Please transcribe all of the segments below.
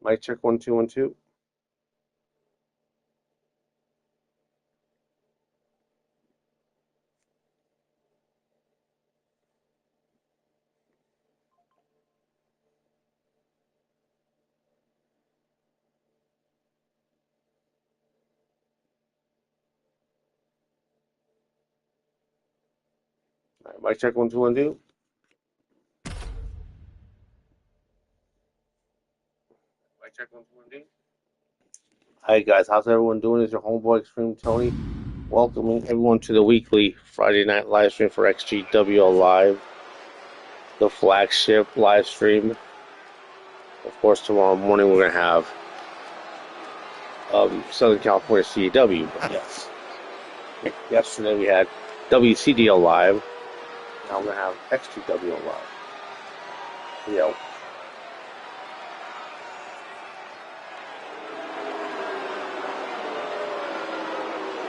Mic check 1 2 1 2. All right, mic check 1 2 1 2. Mic check 1 2 1 2. Hi guys, how's everyone doing? It's your homeboy XtremeTony, welcoming everyone to the weekly Friday night live stream for XGWL Live, the flagship live stream. Of course, tomorrow morning we're gonna have Southern California CEW. But yes, yesterday we had WCDL Live. Now we're gonna have XGWL Live. Yeah.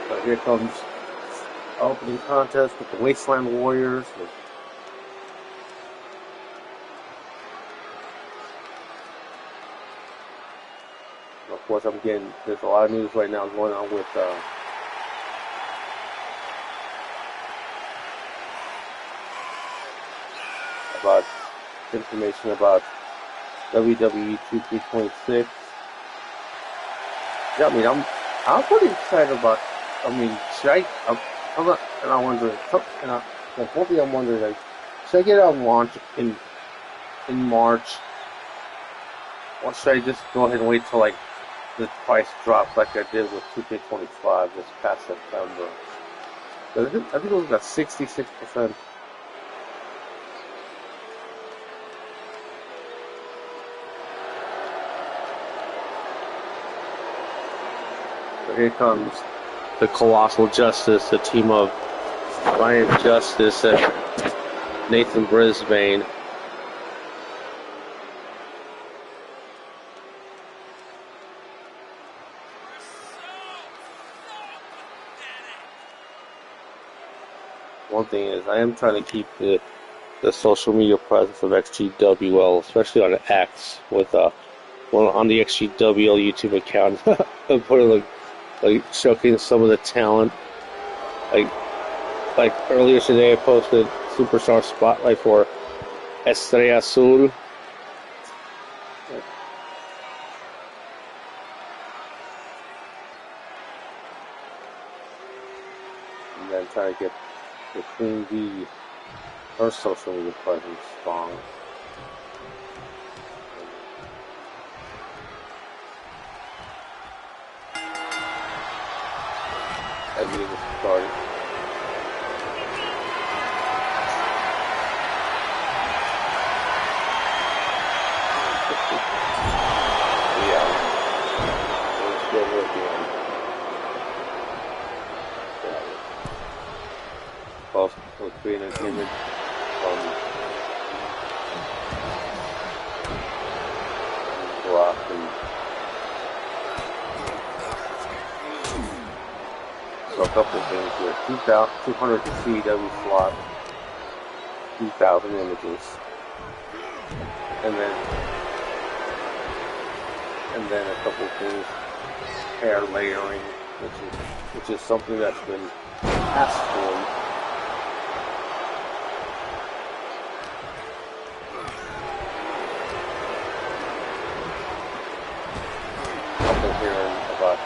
So here comes our opening contest with the Wasteland Warriors. Of course, there's a lot of news right now going on with about information about WWE2k24. Yeah, I'm pretty excited about. Should I? I'm not. And I'm wondering. One thing I'm wondering, like, should I get it on launch in March, or should I just go ahead and wait till like the price drops like I did with 2k25 this past September? I think it was about 66%. So here comes the Colossal Justice, the team of Ryan Justice and Nathan Brisbane. One thing is, I am trying to keep the social media presence of XGWL, especially on X, with on the XGWL YouTube account, and put like showcasing some of the talent. Like earlier today, I posted Superstar Spotlight for Estrella Azul. And then trying to get the Queen Bee, her social media presence strong. As we get started. Yeah. Let's get working. Both will create an image block and so a couple of things here. 200 to CW slot, 2,000 images, and then a couple of things, hair layering, which is something that's been asked for. About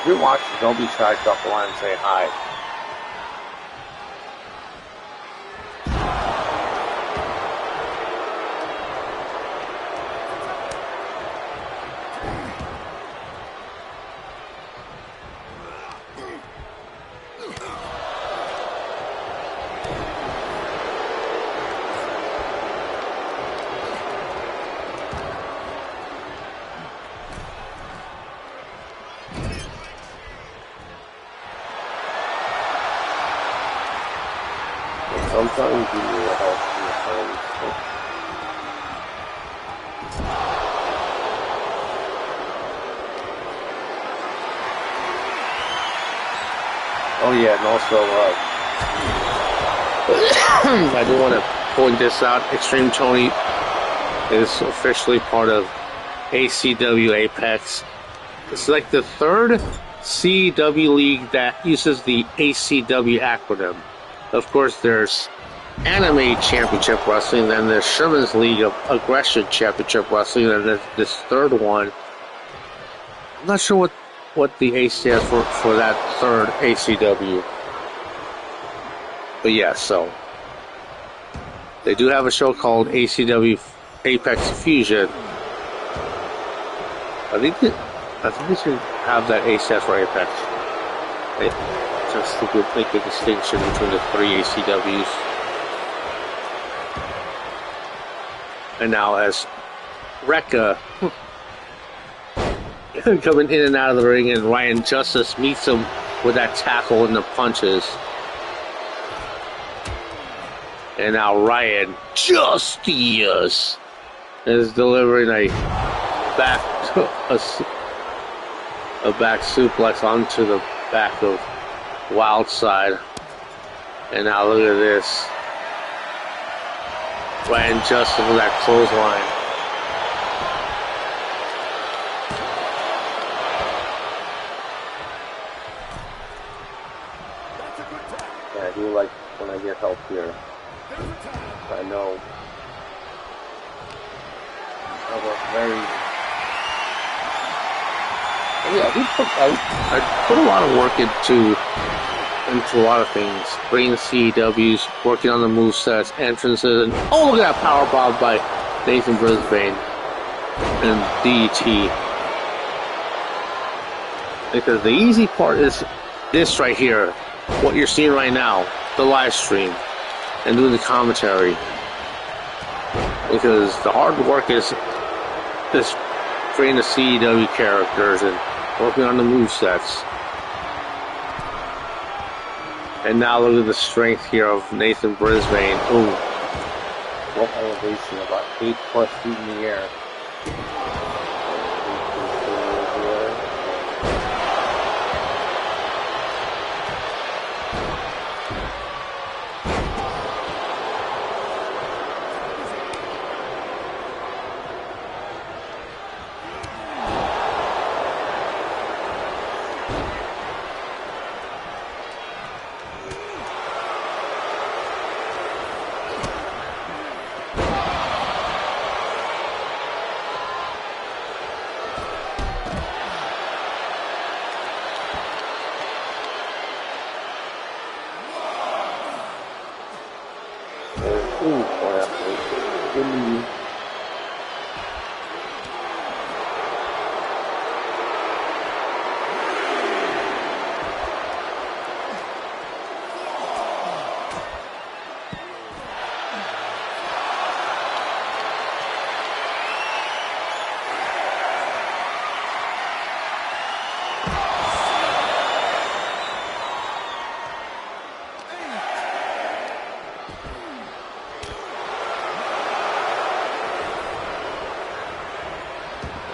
if you're watching, don't be shy. Drop a line and say hi. Sometimes you need help from your friends. Oh yeah, and also, I do want to point this out. XtremeTony is officially part of ACW Apex. It's like the third CW league that uses the ACW acronym. Of course, there's Anime Championship Wrestling, then there's Sherman's League of Aggression Championship Wrestling, and there's this third one. I'm not sure what the A stands for that third ACW. But yeah, so they do have a show called ACW Apex Fusion. I think they should have that A stands for Apex. Just to make a distinction between the three ACWs. And now as Rekka coming in and out of the ring, and Ryan Justice meets him with that tackle and the punches. And now Ryan Justice is delivering a back suplex onto the back of Wildside. And now look at this. Ryan Justice with that clothesline. Yeah, I do like when I get help here. I know I was very... Yeah, I put a lot of work into a lot of things. Bringing the CEWs, working on the movesets, entrances, and oh, look at that powerbomb by Nathan Brisbane and DT. Because the easy part is this right here, what you're seeing right now, the live stream, and doing the commentary. Because the hard work is creating the CEW characters and working on the movesets. And now look at the strength here of Nathan Brisbane. Ooh. What elevation, about 8+ feet in the air.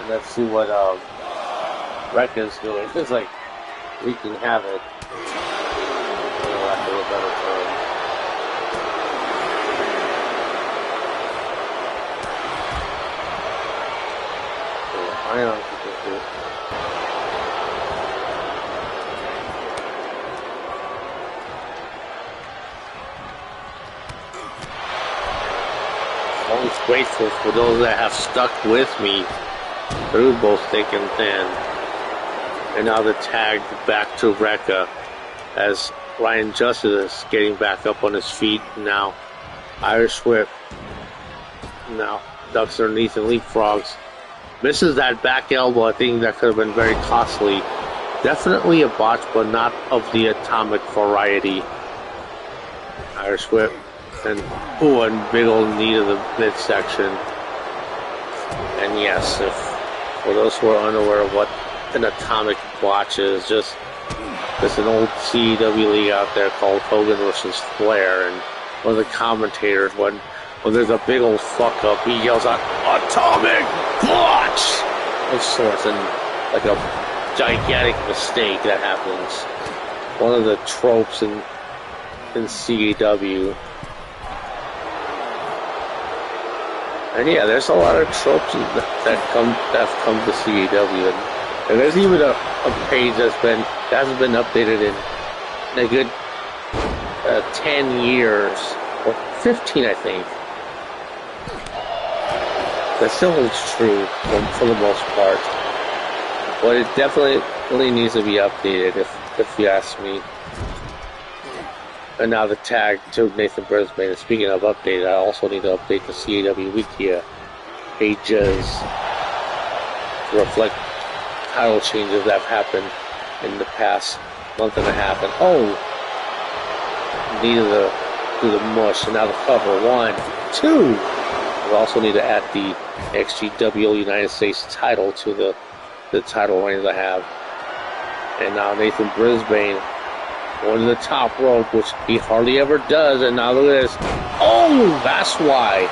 Let's see what Rekka's doing. It's like wreaking havoc. After a better term. Iron always grateful for those that have stuck with me through both thick and thin. And now the tag back to Rekka as Ryan Justice is getting back up on his feet. Now Irish Whip. Now ducks underneath and leapfrogs. Misses that back elbow. I think that could have been very costly. Definitely a botch, but not of the atomic variety. Irish Whip. And a big old knee to the midsection. And yes, for those who are unaware of what an atomic botch is, just there's an old CEW league out there called Hogan versus Flair, and one of the commentators, when there's a big old fuck up, he yells out "Atomic Botch" of sorts, and like a gigantic mistake that happens. One of the tropes in CEW. And yeah, there's a lot of tropes that have come to CEW, and there's even a page that hasn't been updated in a good 10 years or 15, I think. That still holds true for the most part, but it definitely needs to be updated if you ask me. And now the tag to Nathan Brisbane. And speaking of updated, I also need to update the CAW Wikia pages to reflect title changes that have happened in the past month and a half. And needed to do the mush. And now the cover. 1, 2. We also need to add the XGWL United States title to the title reign that I have. And now Nathan Brisbane going to the top rope, which he hardly ever does, and now look at this. Oh, that's why.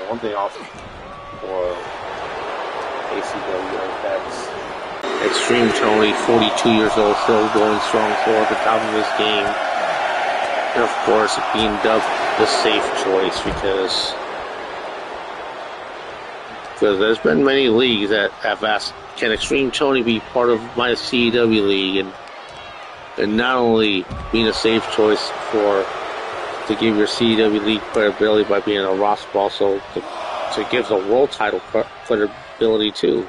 One thing off for ACW, that's XtremeTony, 42 years old, still going strong at the top of his game. And of course, being dubbed the safe choice because there's been many leagues that have asked, can XtremeTony be part of my CEW league? And not only being a safe choice to give your CEW league credibility by being a roster, but also to give the world title credibility too.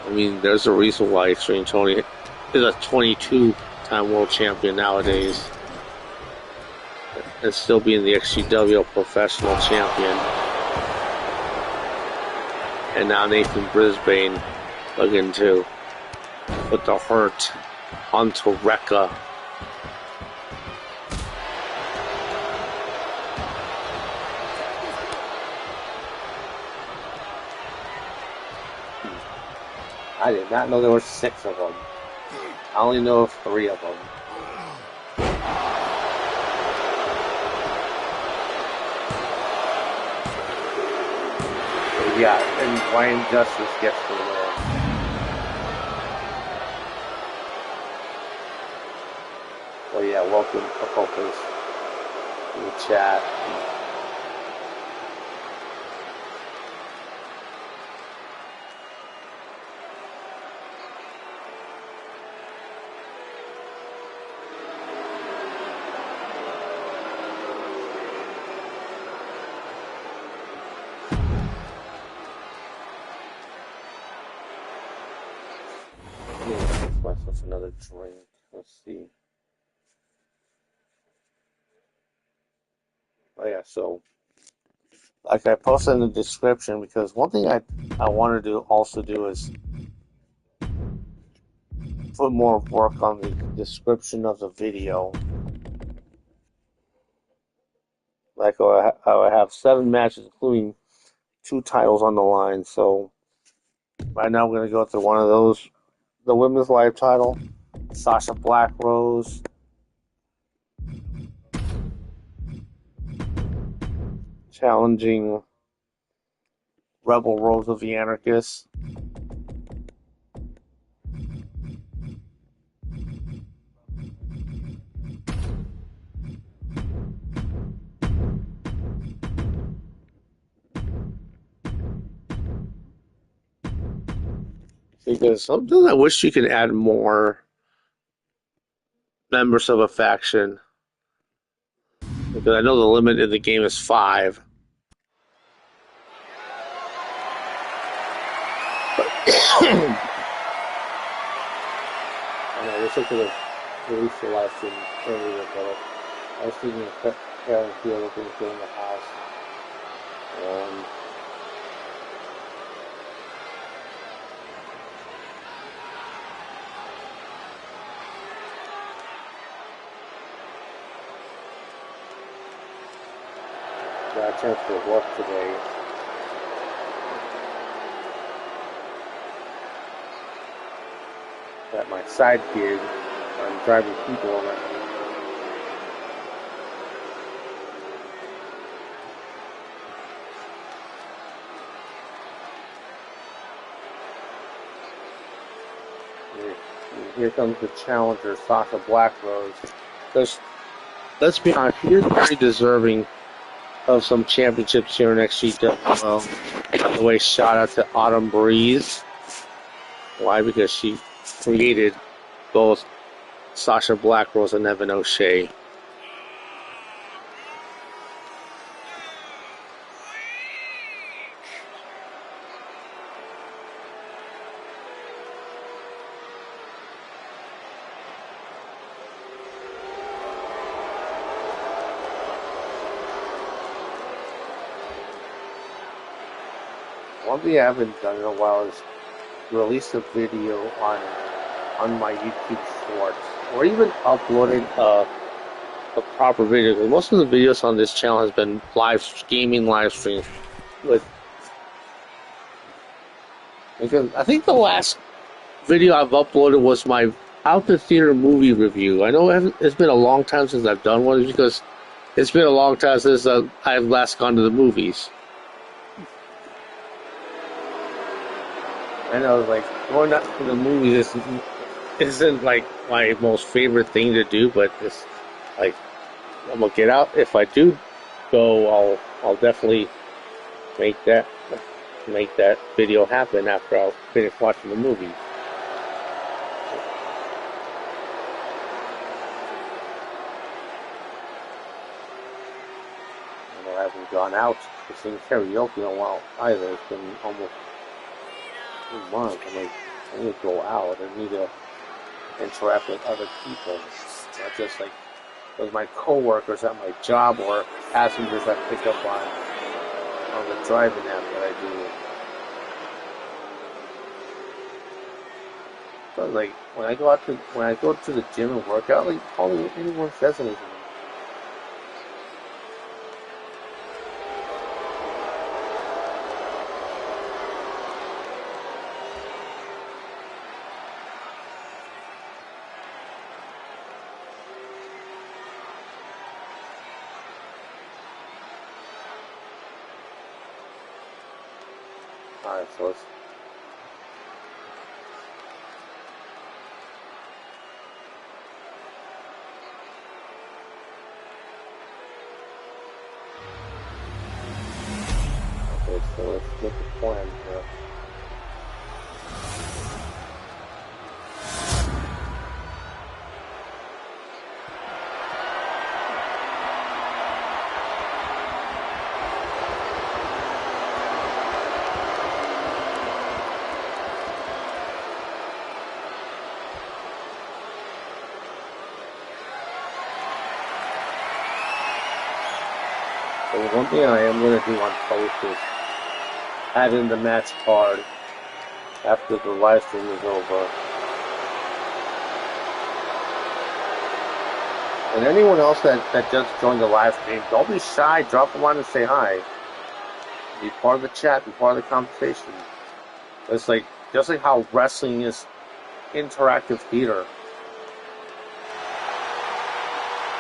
I mean, there's a reason why XtremeTony is a 22-time world champion nowadays. And still being the XGWL professional champion. And now Nathan Brisbane looking to put the hurt onto Rekka. I did not know there were 6 of them. I only know of 3 of them. But yeah, and Ryan Justice gets the win. Well, yeah, welcome to Focus in the chat. Myself another drink. Let's see. Oh yeah, so like I posted in the description, because one thing I wanted to also do is put more work on the description of the video. Like I have 7 matches, including 2 titles on the line. So right now I'm going to go through one of those. The women's live title, Sasha Blackrose. Challenging Rebel Rose of the Anarchists. Because sometimes I wish you could add more members of a faction. Because I know the limit in the game is 5. And I wish I could have released the live stream earlier, but I was thinking of having a few other things in the house. Got a chance to work today. At my side gig, I'm driving people around. Here comes the challenger, Sasha Blackrose. Let's be honest, she is very deserving of some championships here in XGWL. By the way, shout out to Autumn Breeze. Why? Because she created both Sasha Blackrose and Evan O'Shea. One thing I haven't done in a while is release a video on my YouTube Shorts, or even uploading a proper video. Because most of the videos on this channel has been gaming live streams. Because I think the last video I've uploaded was my out the theater movie review. I know it's been a long time since I've done one, because it's been a long time since I've last gone to the movies. I know, like, going out to the movies isn't like my most favorite thing to do, but it's like, I'm gonna get out. If I do go, I'll definitely make that video happen after I finish watching the movie. I haven't gone out to sing karaoke in a while either. It's been almost a month. I need to go out. I need to interact with other people, not just like with my coworkers at my job or passengers I pick up on the driving app that I do. So like when I go to the gym and work out, like hardly anyone says anything. Alright, so let's get the plan here. So one thing I am going to do on post is add in the match card after the live stream is over. And anyone else that just joined the live stream, don't be shy. Drop a line and say hi. Be part of the chat. Be part of the conversation. It's like just like how wrestling is interactive theater.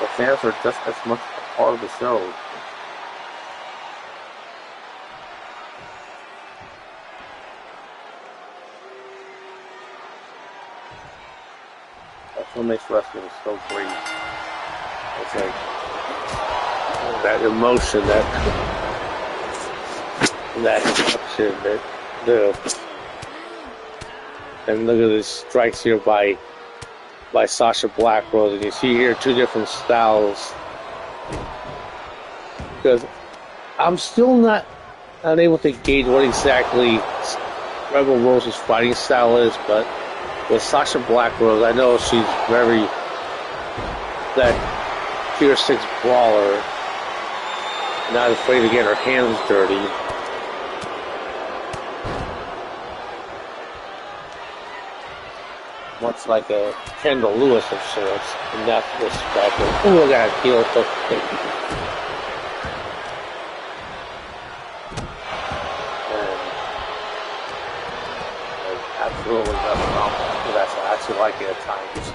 The fans are just as much a part of the show. That's what makes wrestling so great. It's like that emotion, that emotion, And look at these strikes here by Sasha Blackrose, and you see here two different styles. Because I'm still not unable to gauge what exactly Rebel Rose's fighting style is, but with Sasha Blackrose, I know she's very that Tier 6 brawler, not afraid to get her hands dirty. Much like a Kendall Lewis of sorts in that respect. Oh, I got a heel hook. And absolutely nothing wrong with that. I actually like it at times.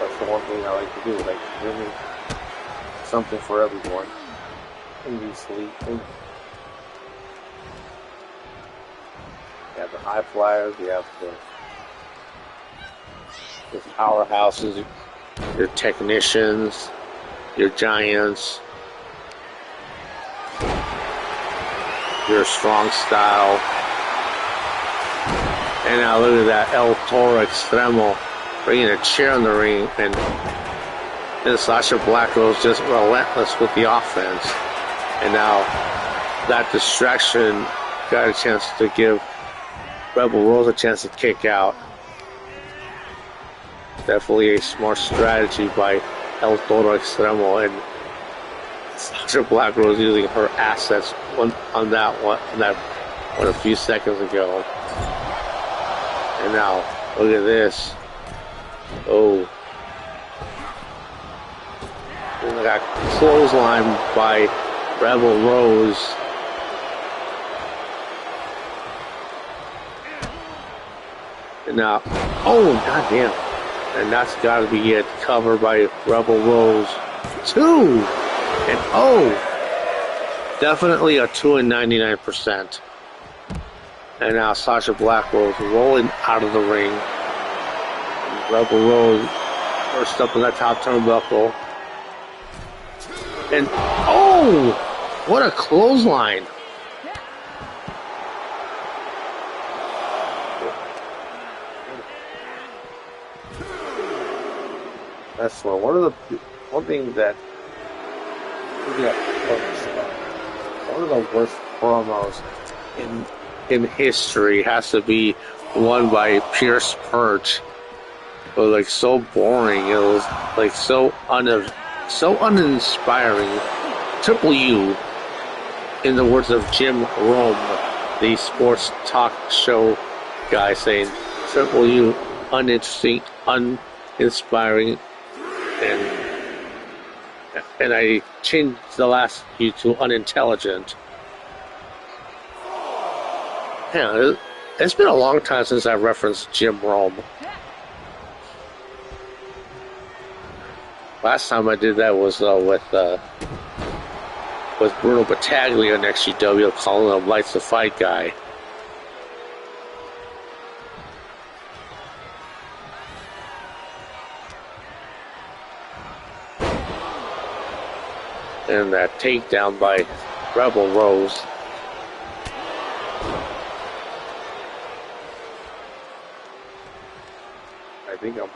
That's the one thing I like to do. Like, really something for everyone in these leagues. You have the high flyers, you have the powerhouses, your technicians, your giants, your strong style. And now look at that El Toro Extremo bringing a chair in the ring, and Sasha Blackrose just relentless with the offense. And now that distraction got a chance to give Rebel Rose a chance to kick out. Definitely a smart strategy by El Toro Extremo, and Sasha Blackrose using her assets on that one a few seconds ago. And now look at this. Oh, and I got clothesline by Rebel Rose. And now, oh, goddamn. And that's got to be it. Covered by Rebel Rose. 2! And oh! Definitely a 2 and 99%. And now Sasha Blackrose rolling out of the ring. And Rebel Rose first up in that top turnbuckle. And oh! What a clothesline! That's one thing that one of the worst promos in history has to be one by Pierce Perch. It was like so boring. It was like so uninspiring. Triple U, in the words of Jim Rome, the sports talk show guy, saying Triple U, uninteresting, uninspiring. And I changed the last U to unintelligent. Yeah, it's been a long time since I referenced Jim Rome. Last time I did that was with Bruno Battaglia on XGWL, calling him Lights the Fight guy. And that takedown by Rebel Rose. I think I'm...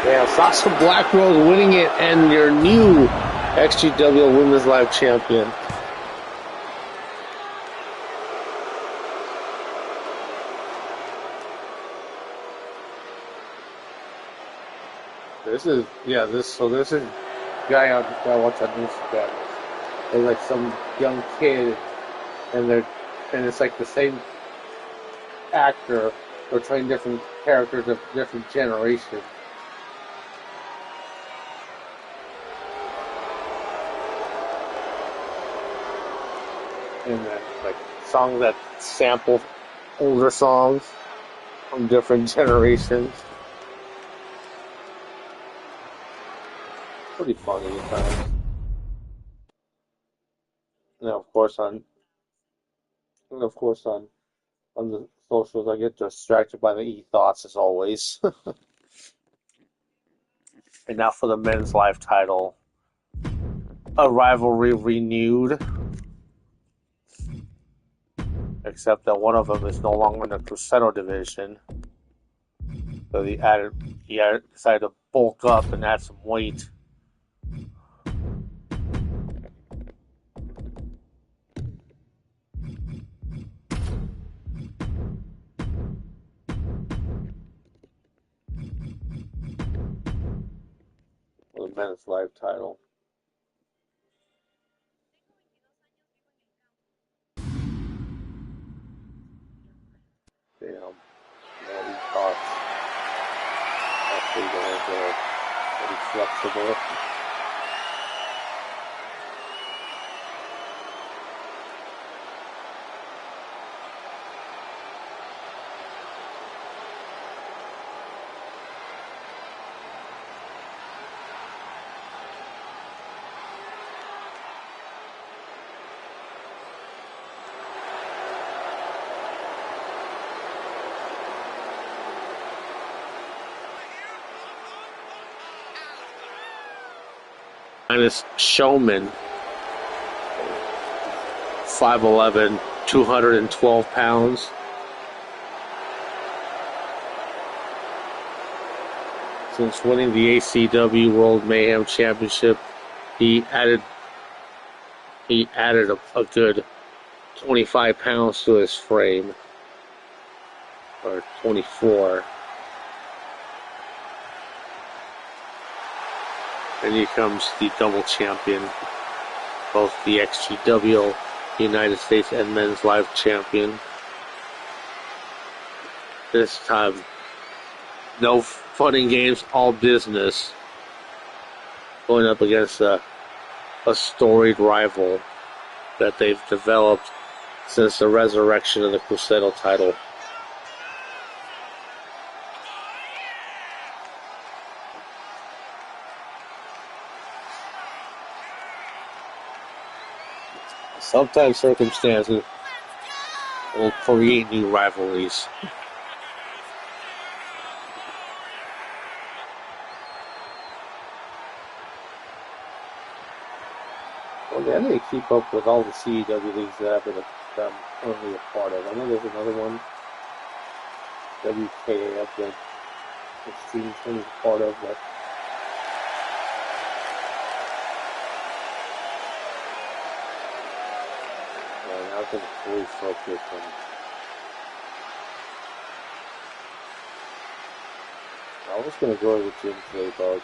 Yeah, Sasha Blackwell winning it, and your new XGWL Women's Live Champion. This is guy out that I watch on Instagram. There's like some young kid, and it's like the same actor. They're trying different characters of different generations. And then like songs that sample older songs from different generations. Pretty funny at times. And of course on the socials I get distracted by the e-thoughts as always. And now for the men's live title. A rivalry renewed. Except that one of them is no longer in the Cruzeiro division. So he decided to bulk up and add some weight. For the men's live title. Damn. More e-thoughts. Actually, they're pretty flexible. Minus Showman, 5'11", 212 pounds. Since winning the ACW World Mayhem Championship, he added a good 25 pounds to his frame, or 24. And here comes the double champion, both the XGWL United States and Men's Live Champion. This time, no fun and games, all business. Going up against a storied rival that they've developed since the resurrection of the Cruzeiro title. Sometimes circumstances will create new rivalries. Well, they need to keep up with all the CEW leagues that I'm currently a part of. I know there's another one, WKF, that XtremeTony is part of, but now I can fully focus on. I was going to go to the gym today, but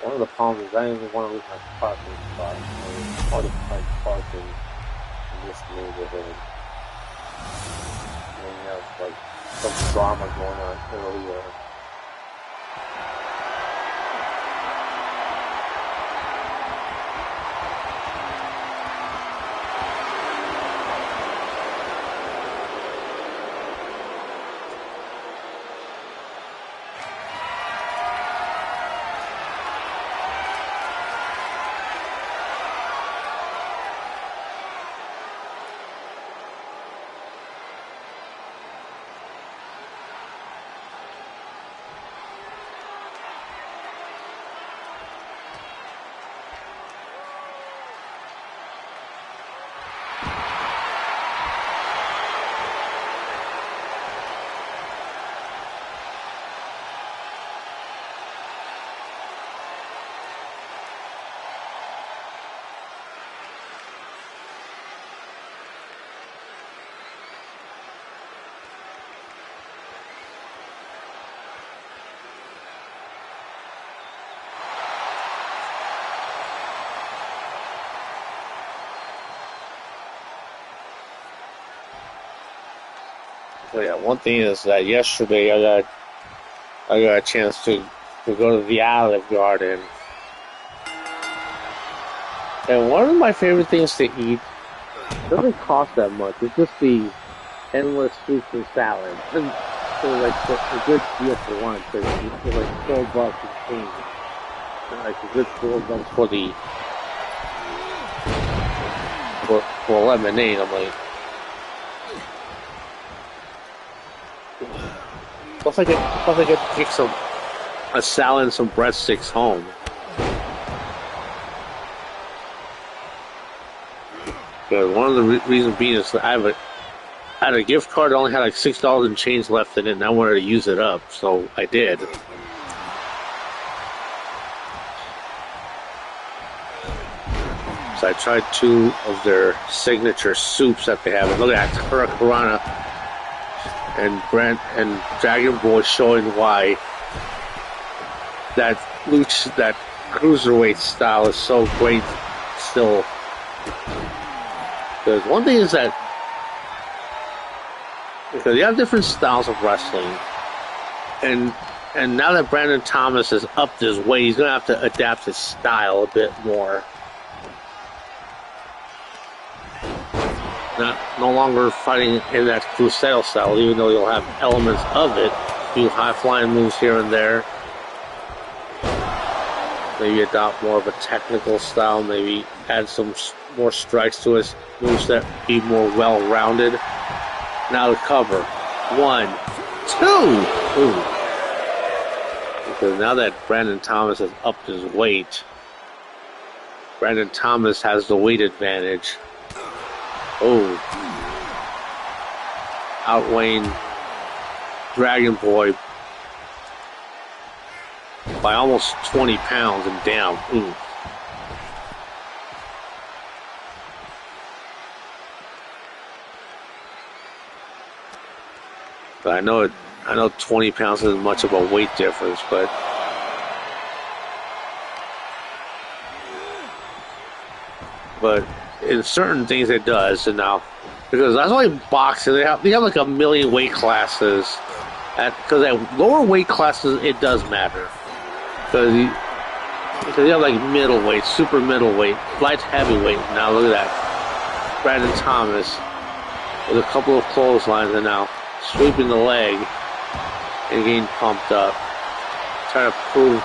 one of the problems is I didn't even want to lose my parking spot. It's hard to find parking in this neighborhood. And you have like some drama going on earlier. So yeah, one thing is that yesterday I got a chance to go to the Olive Garden, and one of my favorite things to eat doesn't cost that much. It's just the endless fruits and salads. And so like a good deal for lunch. It's like $12 and change. And like a good $4 for lemonade. I'm like, plus I get to take a salad and some breadsticks home. But one of the reasons being is that I had a gift card that only had like $6 and change left in it, and I wanted to use it up, so I did. So I tried 2 of their signature soups that they have. And look at that, Hurricanrana and Dragon Boy showing why that cruiserweight style is so great still. Because one thing is that because you have different styles of wrestling, and now that Brandon Thomas has upped his weight, he's going to have to adapt his style a bit more. No longer fighting in that Cruzeiro style, even though you'll have elements of it. A few high-flying moves here and there. Maybe adopt more of a technical style. Maybe add some more strikes to his moves that be more well-rounded. Now the cover. 1, 2. Ooh. Because now that Brandon Thomas has upped his weight, Brandon Thomas has the weight advantage. Oh. Outweighing Dragon Boy by almost 20 pounds and down. Ooh. But I know 20 pounds isn't much of a weight difference, but in certain things it does. And now, because that's why boxing they have like a million weight classes. Because at lower weight classes it does matter. Because you have like middleweight, super middleweight, light heavyweight. Now look at that, Brandon Thomas with a couple of clotheslines and now sweeping the leg and getting pumped up, trying to prove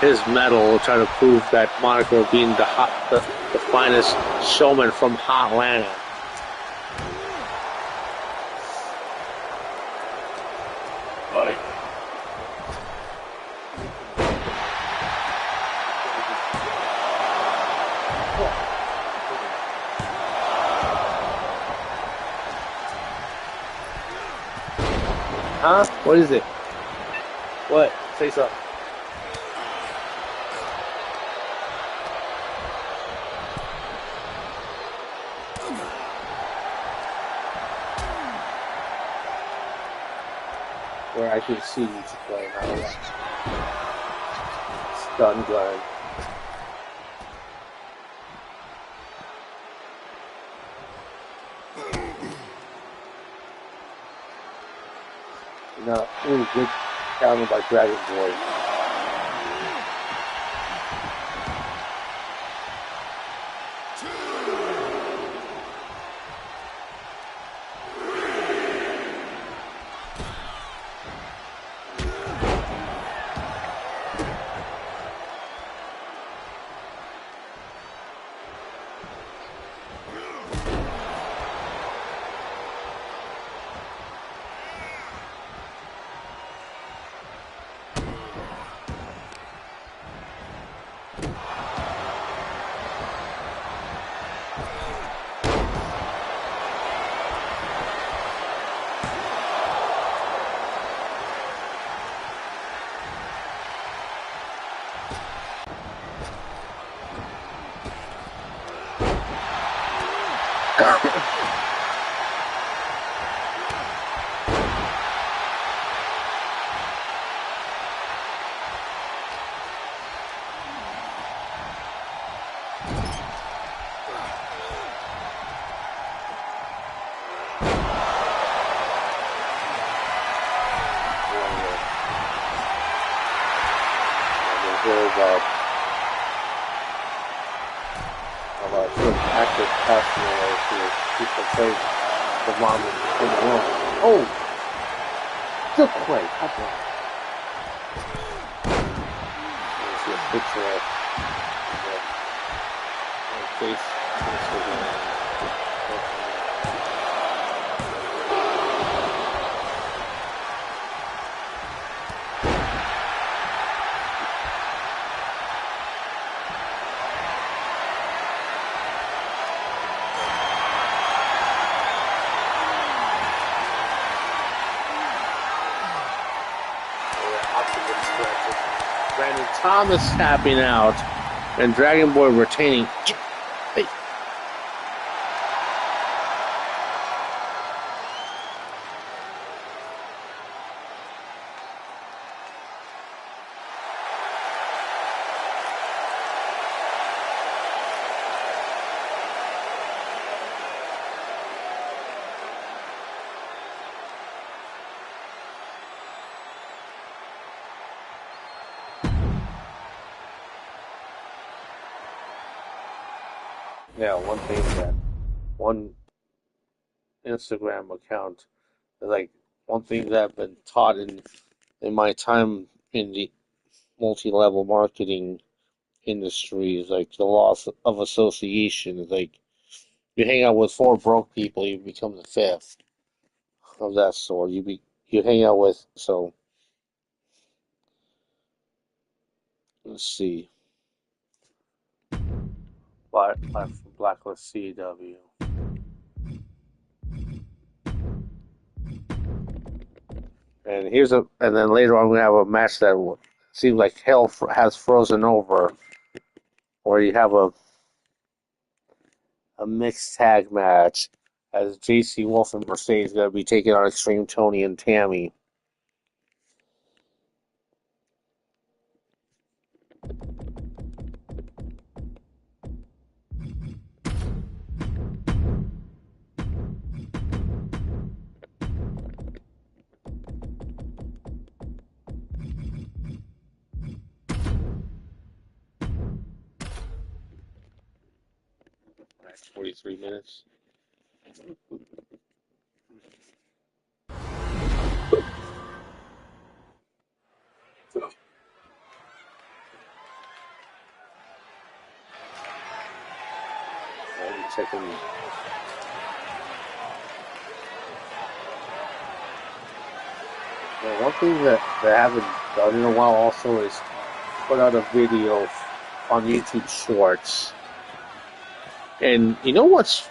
his medal, trying to prove that moniker of being the finest showman from Hotlanta. Huh? What is it? What? Say something. Where I can see you play, not a lot. Stun gun. No, ooh, good counter by Dragon Boy. sort of active passionate to people say the mom in the room. Oh, good play. How about you see a picture of the face. Brandon Thomas tapping out, and Dragon Boy retaining. Hey. Yeah, one thing that one Instagram account is like one thing that I've been taught in my time in the multi-level marketing industry is like the law of association. Is like you hang out with four broke people, you become the fifth of that sort. You hang out with so let's see. Blacklist CW. And then later on we have a match that seems like hell has frozen over, where you have a mixed tag match as JC Wolf and Mercedes going to be taking on XtremeTony and Tammy. Match 43 minutes. Checking. Well, one thing that I haven't done in a while also is put out a video on YouTube Shorts. And you know what's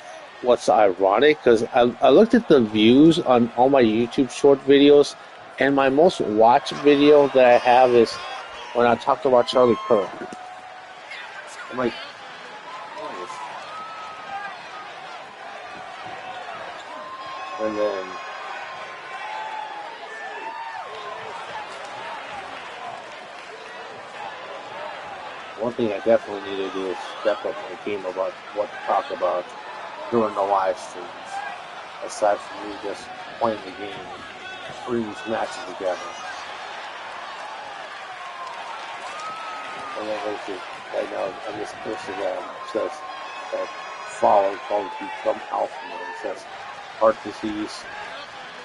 ironic? Because I looked at the views on all my YouTube Short videos, and my most watched video that I have is when I talked about Charlie Kirk. I'm like, and then one thing I definitely need to do is step up my game about what to talk about during the live streams, aside from me just playing the game and putting these matches together. And then right now on this Instagram says that follow called Become Alpha Male. It says heart disease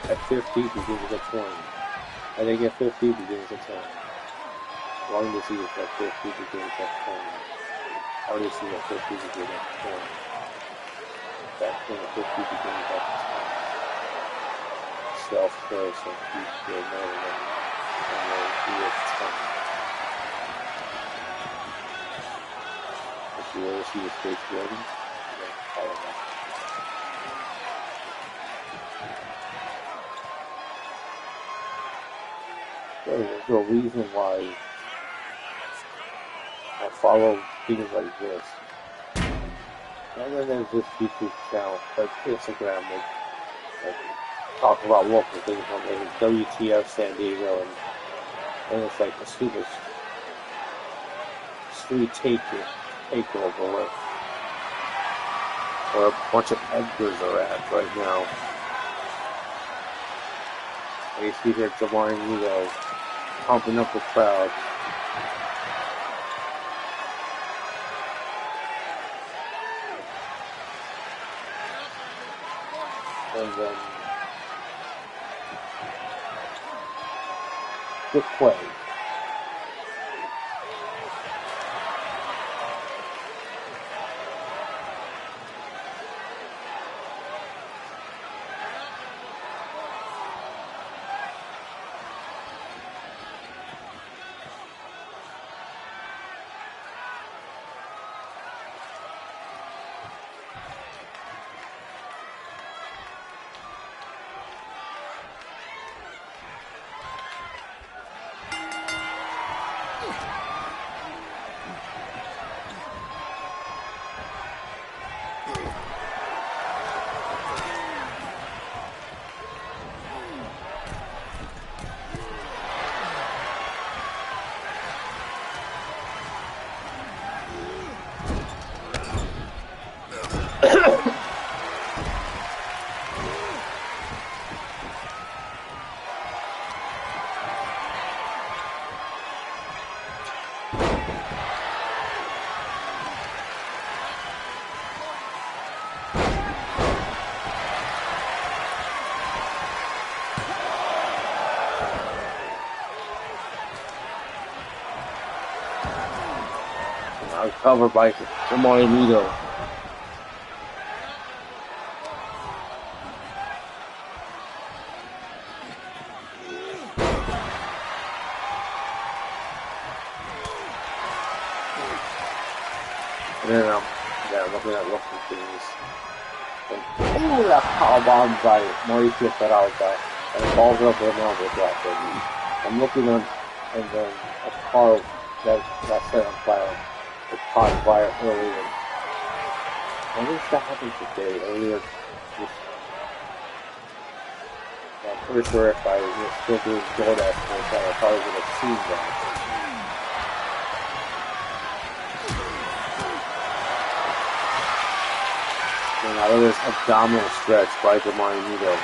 at 50 begins at 20. I think at 50 begins at 10. Lung disease at 50 begins at 20. Heart disease at 50 begins at 20. Back pain at 50 begins at 10. Self-care, so keep your nose and your ears 10. If you ever see your face ready, then follow that. There's no reason why I follow things like this. And then there's this YouTube channel, like Instagram, like talk about local things on WTF San Diego, and it's like a stupid street takeover where a bunch of Edgars are at right now. And you see here Jamar Nito pumping up the crowd. and then Dick Quay. Covered by Morimoto. And then I'm looking at things. And that power bomb by Mauricio Peralta, and it falls up with another drop. And I'm looking on, and then a car that set on fire. It caught fire earlier. I wish that happened today. Earlier, I'm pretty sure if I was still doing DoorDash, I probably would have seen that. And out of this abdominal stretch by the Morimoto.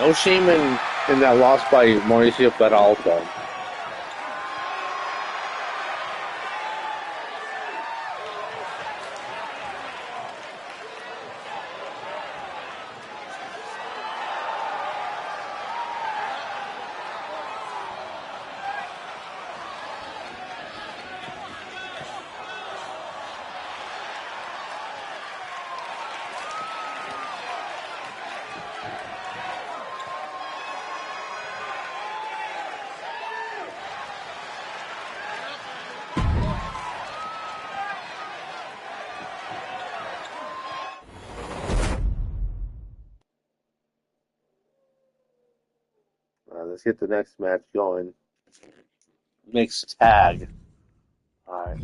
No shame in that loss by Mauricio Peralta. Let's get the next match going. Mixed tag. All right.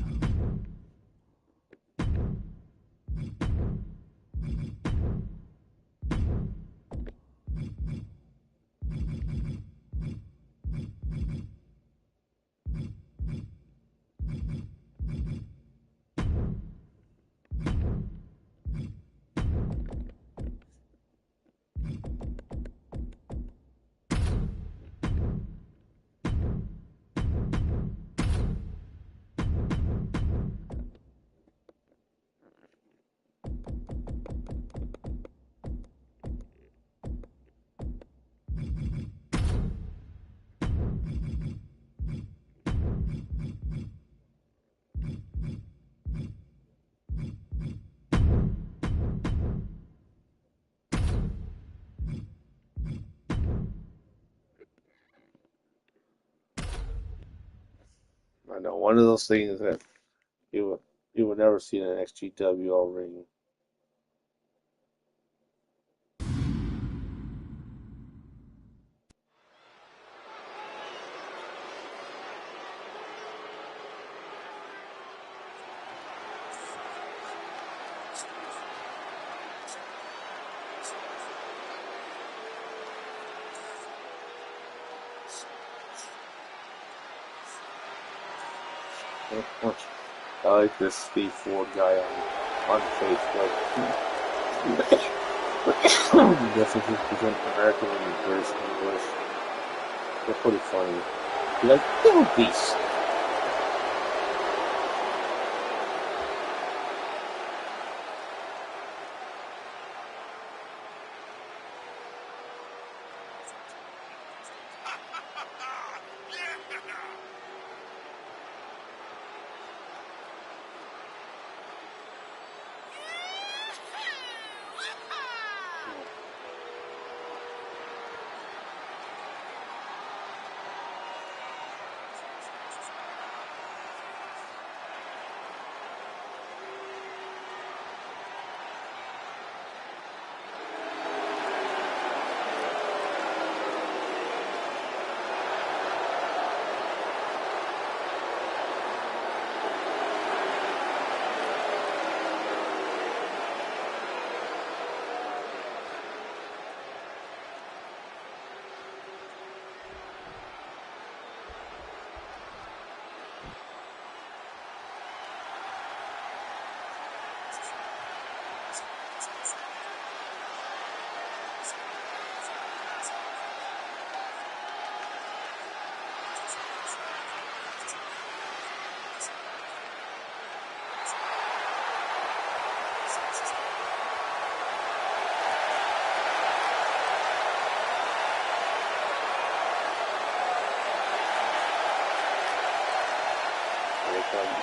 I know, one of those things that you would never see in an XGWL ring. I like this Steve Ford guy on Facebook. Differences between American and British English. They're pretty funny. You're like, don't be sick.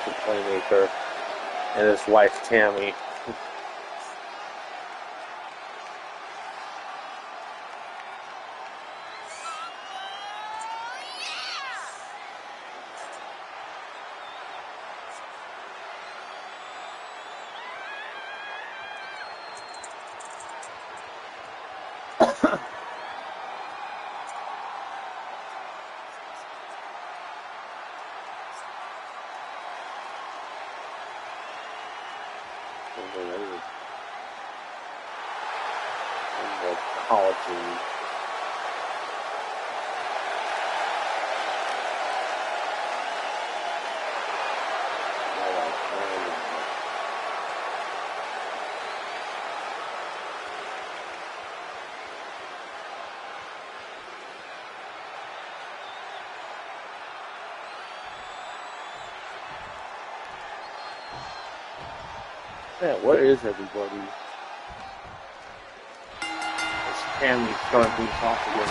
The playmaker and his wife Tammy. Collagen. Yeah, where is everybody? It's Tammy starting things off again.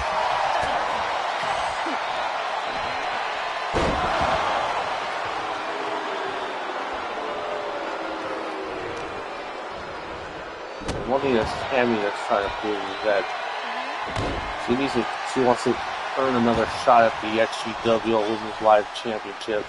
And one thing that's Tammy that's trying to prove is that she wants to earn another shot at the XGWL Women's Live Championship.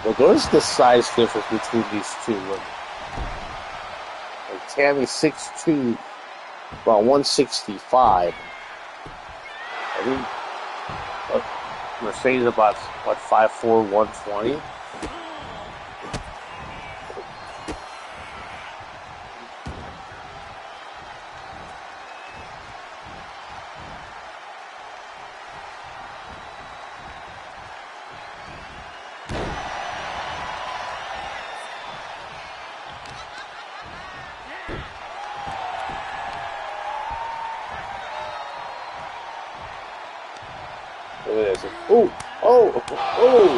Well, there's the size difference between these two women. Like Tammy's 6'2", about 165. I think Mercedes about, 5'4", 120. Oh, oh, oh!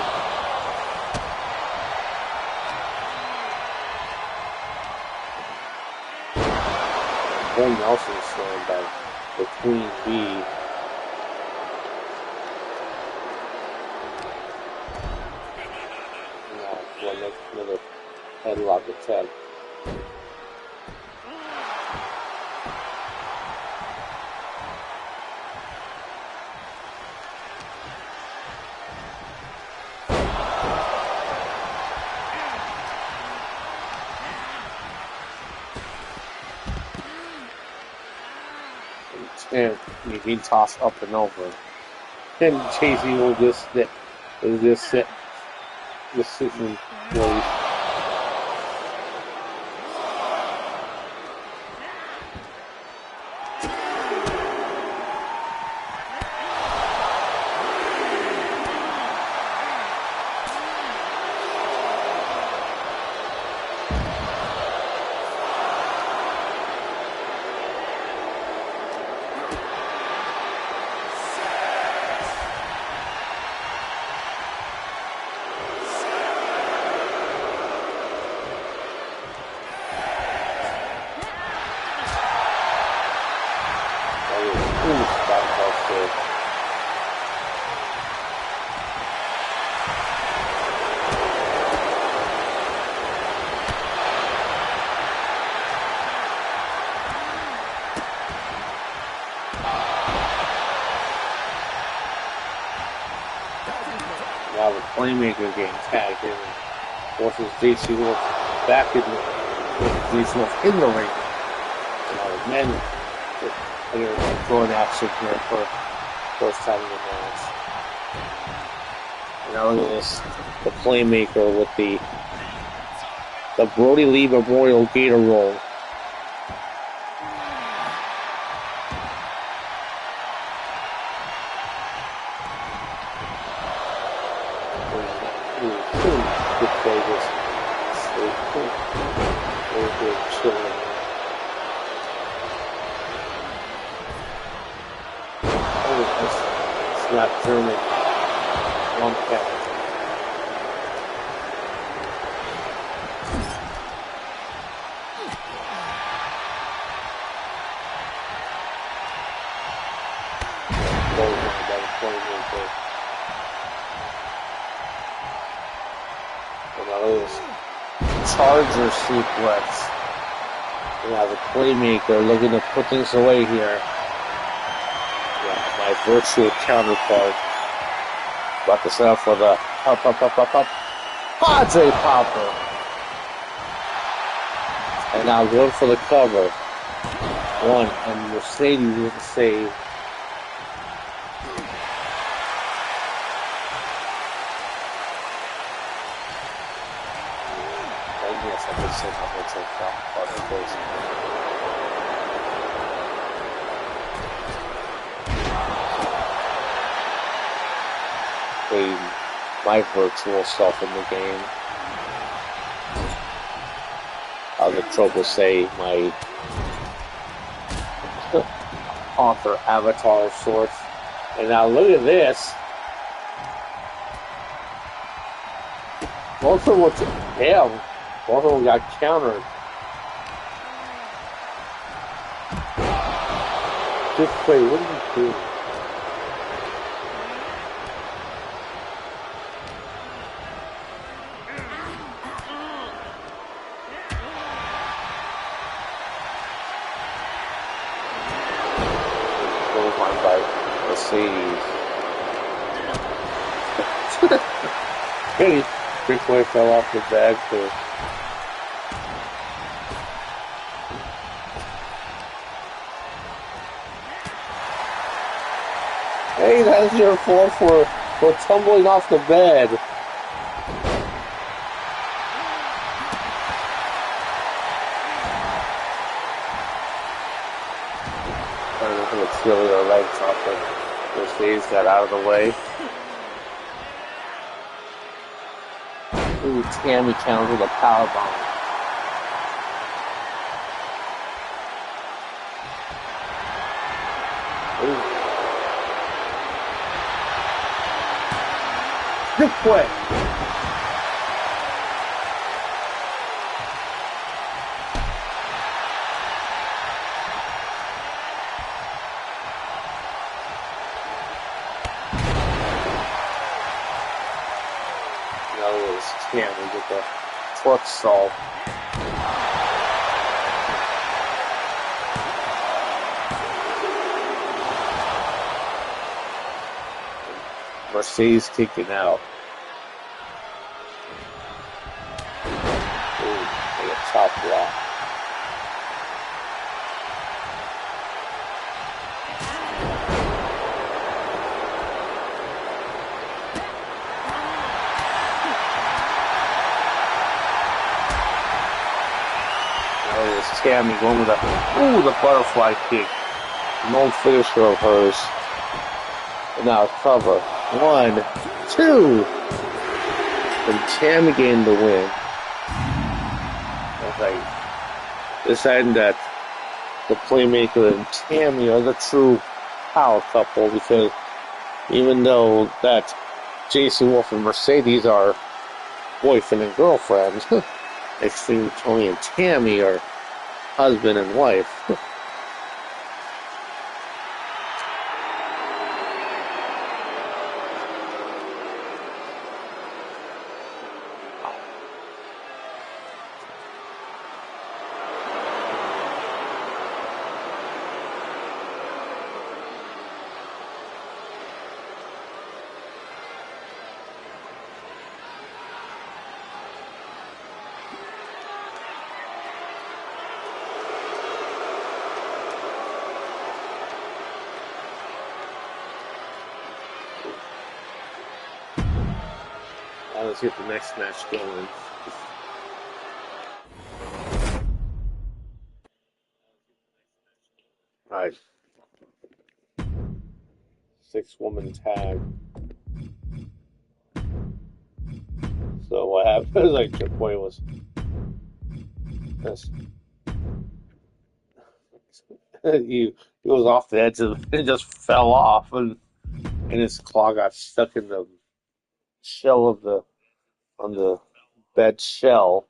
Cole Nelson slammed by the Queen Bee. Headlock attempt. And he tossed up and over. And Chasey will just sit. Just sitting where now the playmaker getting tagged in. Forces JC Wolf back in JC Wolf in the ring. Now the men are throwing action here for first time in the match. And now look at this, the playmaker with the Brody Lee Memorial Gator Roll. It's not German. One count. Charger sequence. Yeah, the playmaker looking to put things away here. Yeah, my virtual counterpart. About to set up for the Padre Popper. And now going for the cover. One, and Mercedes with the save. My virtual self in the game. How the trope will say my author avatar of sorts. And now look at this. Both of them, damn, both of them got countered. Just play, what are you doing? Hey, Big Boy fell off the bag too. Hey, that's your fault for tumbling off the bed. I don't know if it's really our legs off it. Mercedes got out of the way. Ooh, Tammy counts with a powerbomb. Ooh. Big play. Now it's Tammy with the foot salt. Mercedes kicking out. Ooh, like a top block. Tammy going with the butterfly kick. No finisher of hers. And now cover. 1, 2. And Tammy getting the win. It's like deciding that the Playmaker and Tammy are the true power couple, because even though that Jason Wolf and Mercedes are boyfriend and girlfriend, XtremeTony and Tammy are husband and wife. Let's get the next match going. Alright. 6-woman tag. So what happened? Like the point was this. he was off the edge of it and just fell off, and his claw got stuck in the shell of the bed shell.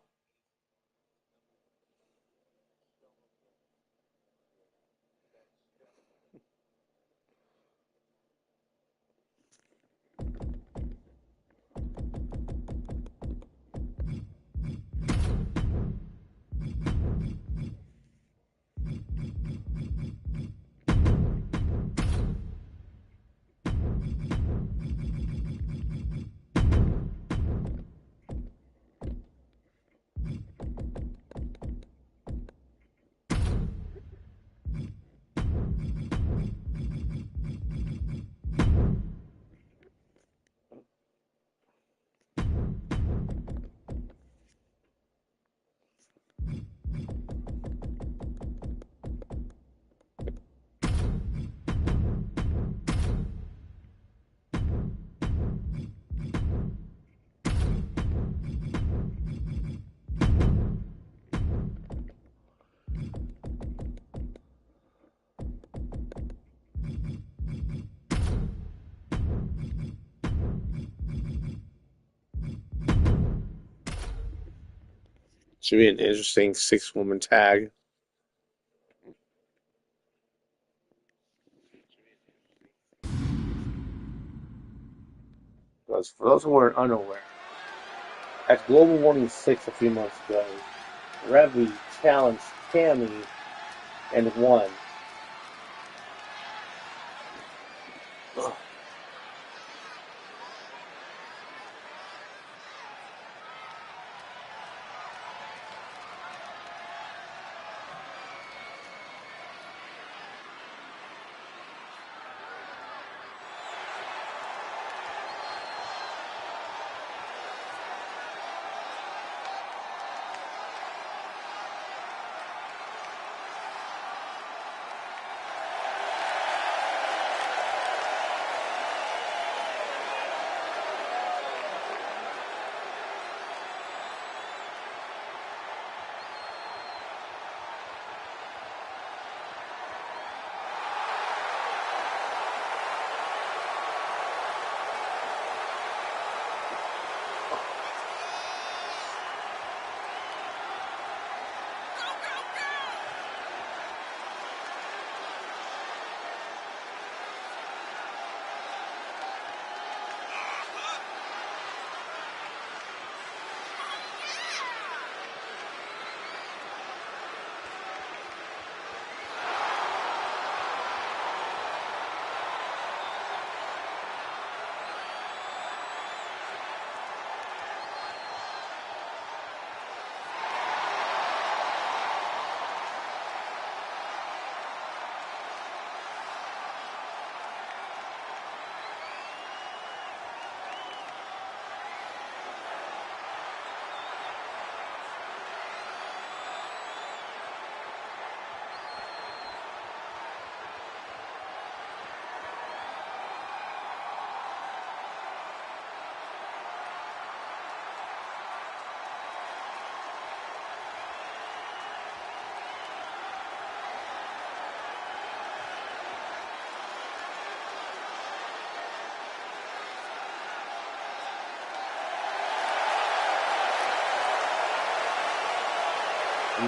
Should be an interesting 6-woman tag. Because for those who are unaware, at Global Warning 6 a few months ago, Revy challenged Tammy and won.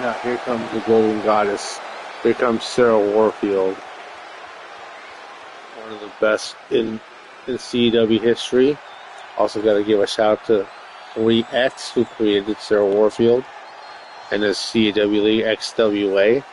Now here comes the Golden Goddess. Here comes Sarah Warfield, one of the best in CW history. Also got to give a shout out to 3X, who created Sarah Warfield, and the CW League XWA.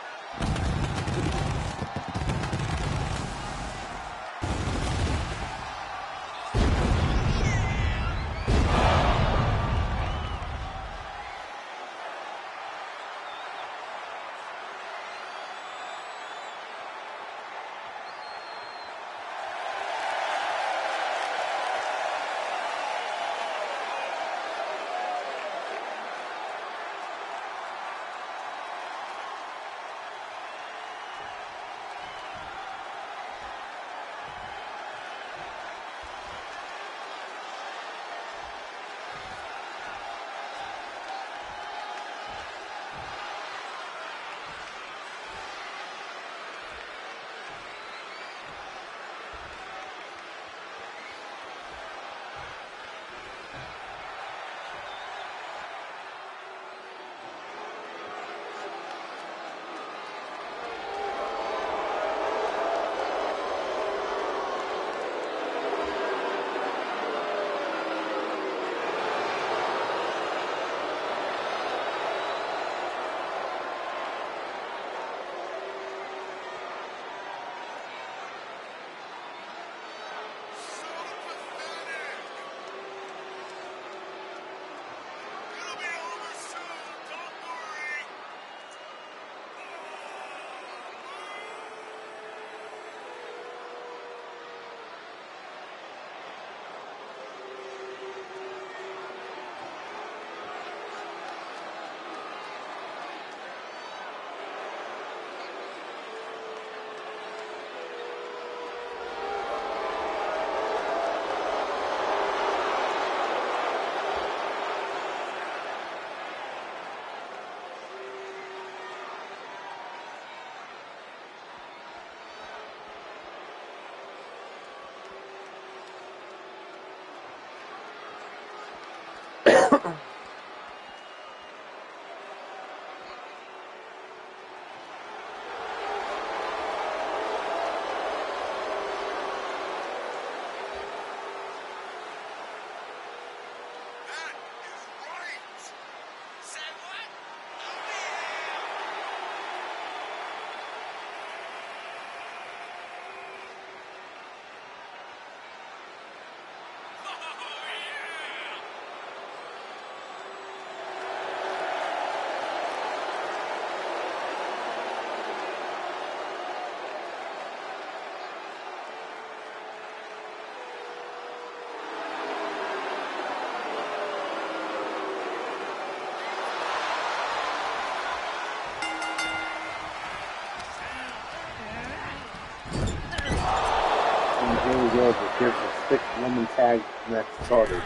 Here we go. Here's the 6-woman tag match started.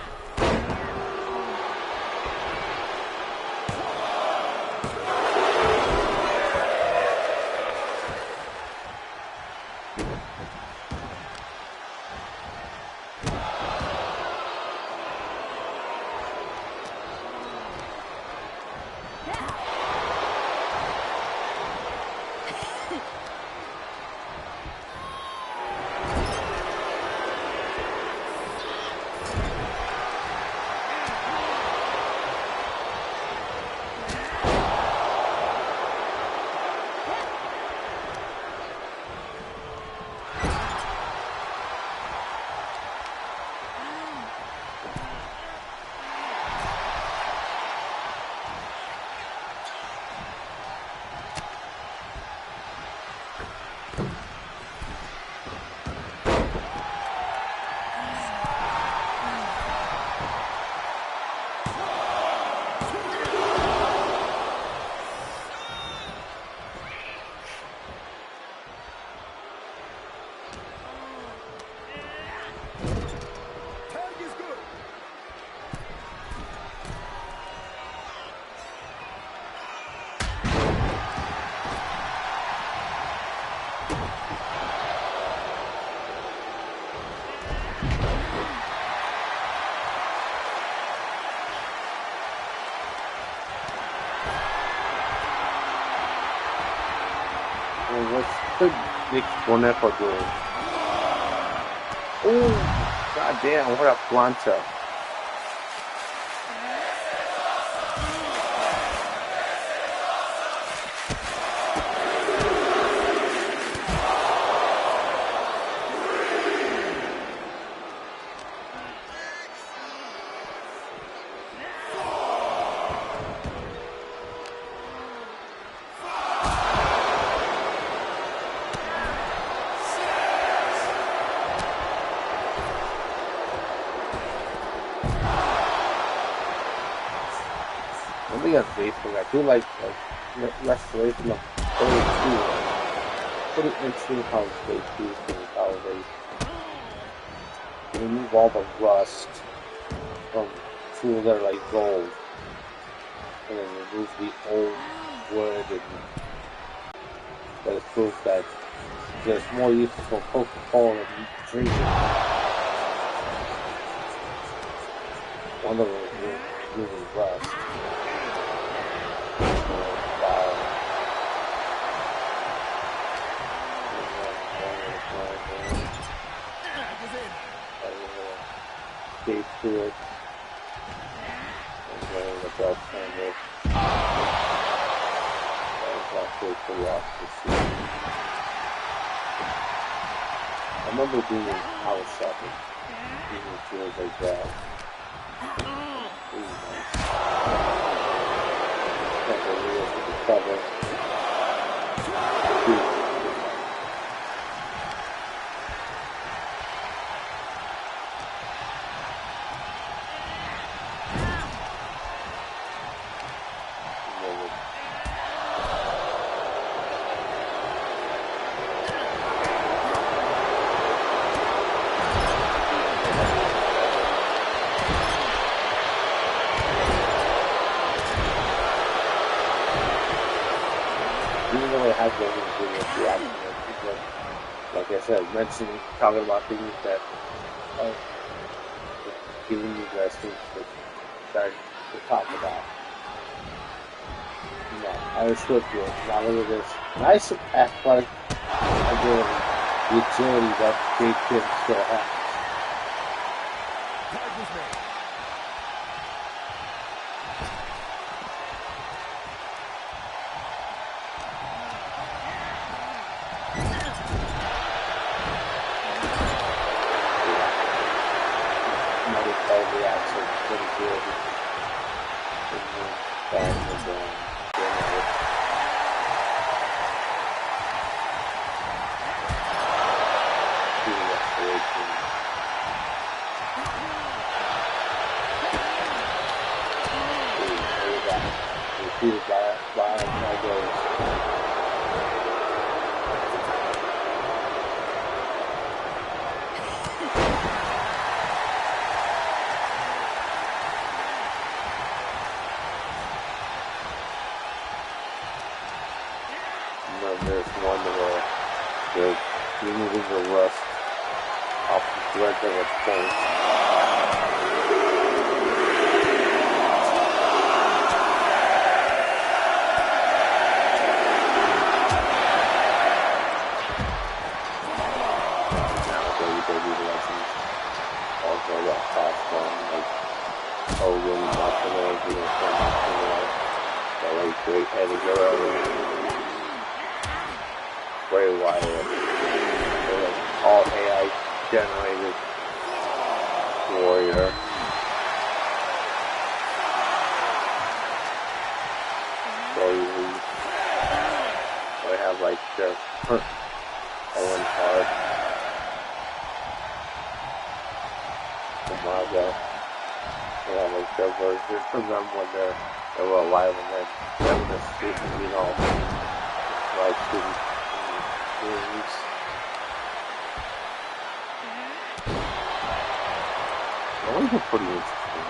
Well, what's the Nick Boneco doing? Oh, goddamn, what a plancha. I think that's Facebook. I do like restoration of pretty interesting how they choose things, how they remove all the rust from tools that are like gold, and then remove the old wood, and that is proof that there's more useful for Coca-Cola than drinking. One of them is removing rust. Escape to it, and then the belt camera. That was actually pretty awesome to see. I remember being in house shopping, using tools like that. Really nice. Couple wheels with the cover. Even though it has nothing to do with the action, but like I said, mentioning, talking about things that are giving you guys things to talk about. You know, Irish football. Now look at this. Nice athletic ability, the agility that Jake Kim still has. There's one where they're removing the rust off the thread that was points. Now WWE lessons also got passed on, like Hogan, Martinez, the late great Eddie Guerrero. Bray Wyatt, they're like all AI generated warrior. So they have like their Owen Hart, Umaga. They have like their versions of them when they were alive, and then them just speaking, you know, live streaming. Those are pretty interesting.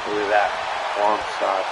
Look at that arm shot.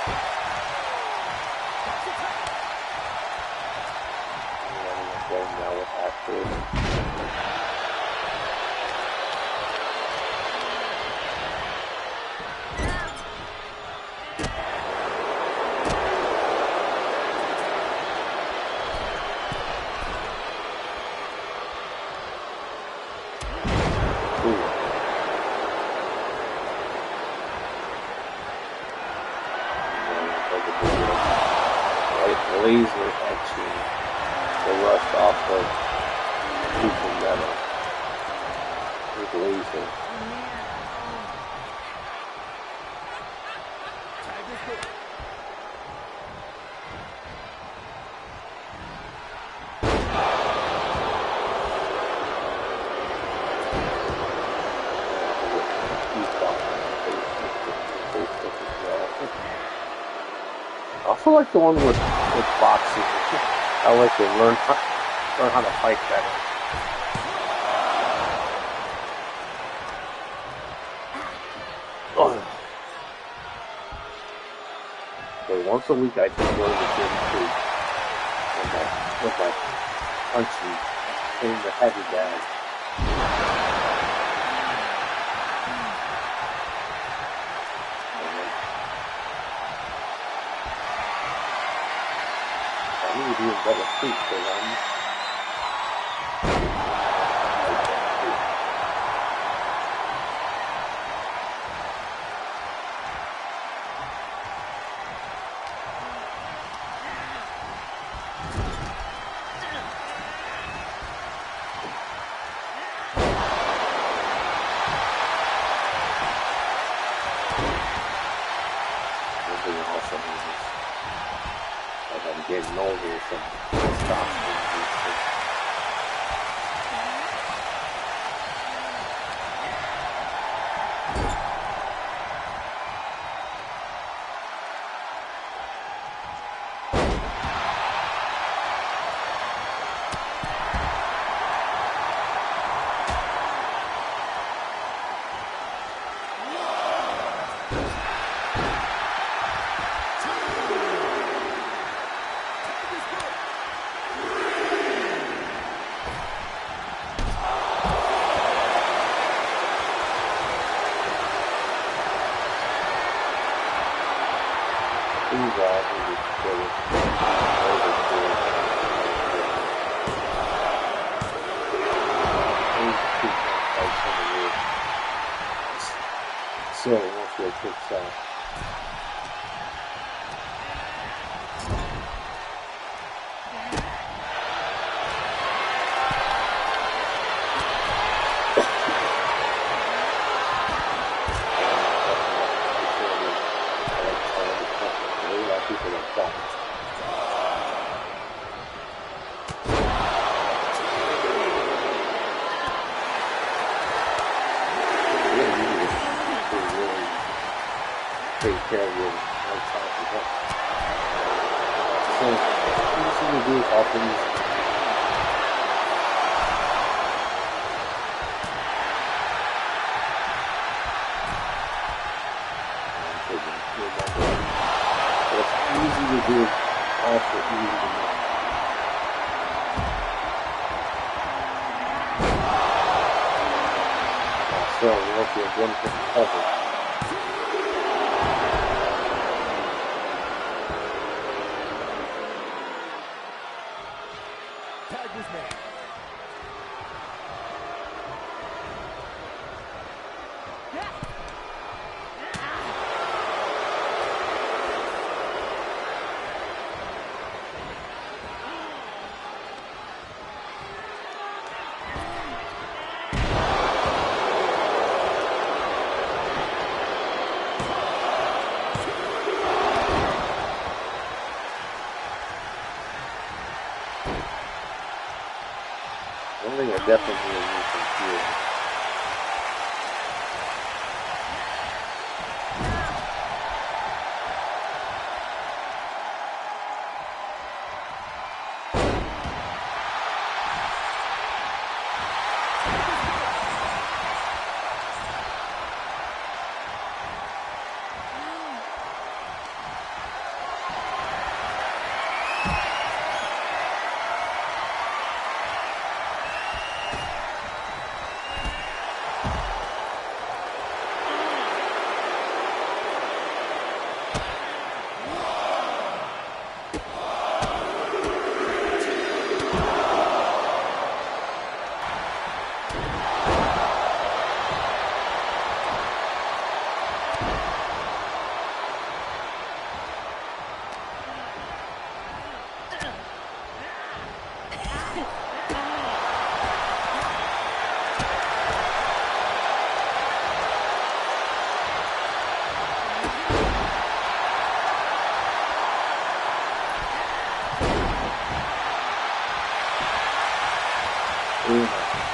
laser etching the rust off of piece of metal with laser. I also like the one with boxing. I like to learn how to fight better. Oh. But once a week I just go to the gym too. With my punching in the heavy bag. I need to do a better sleep because I'm getting older or something. Stop. So, what's your quick shot? Take care of your outside of that. So, easy to do all things. What's easy to do is also easy to know. So, once you're one for the cover. One thing I definitely need some fuel.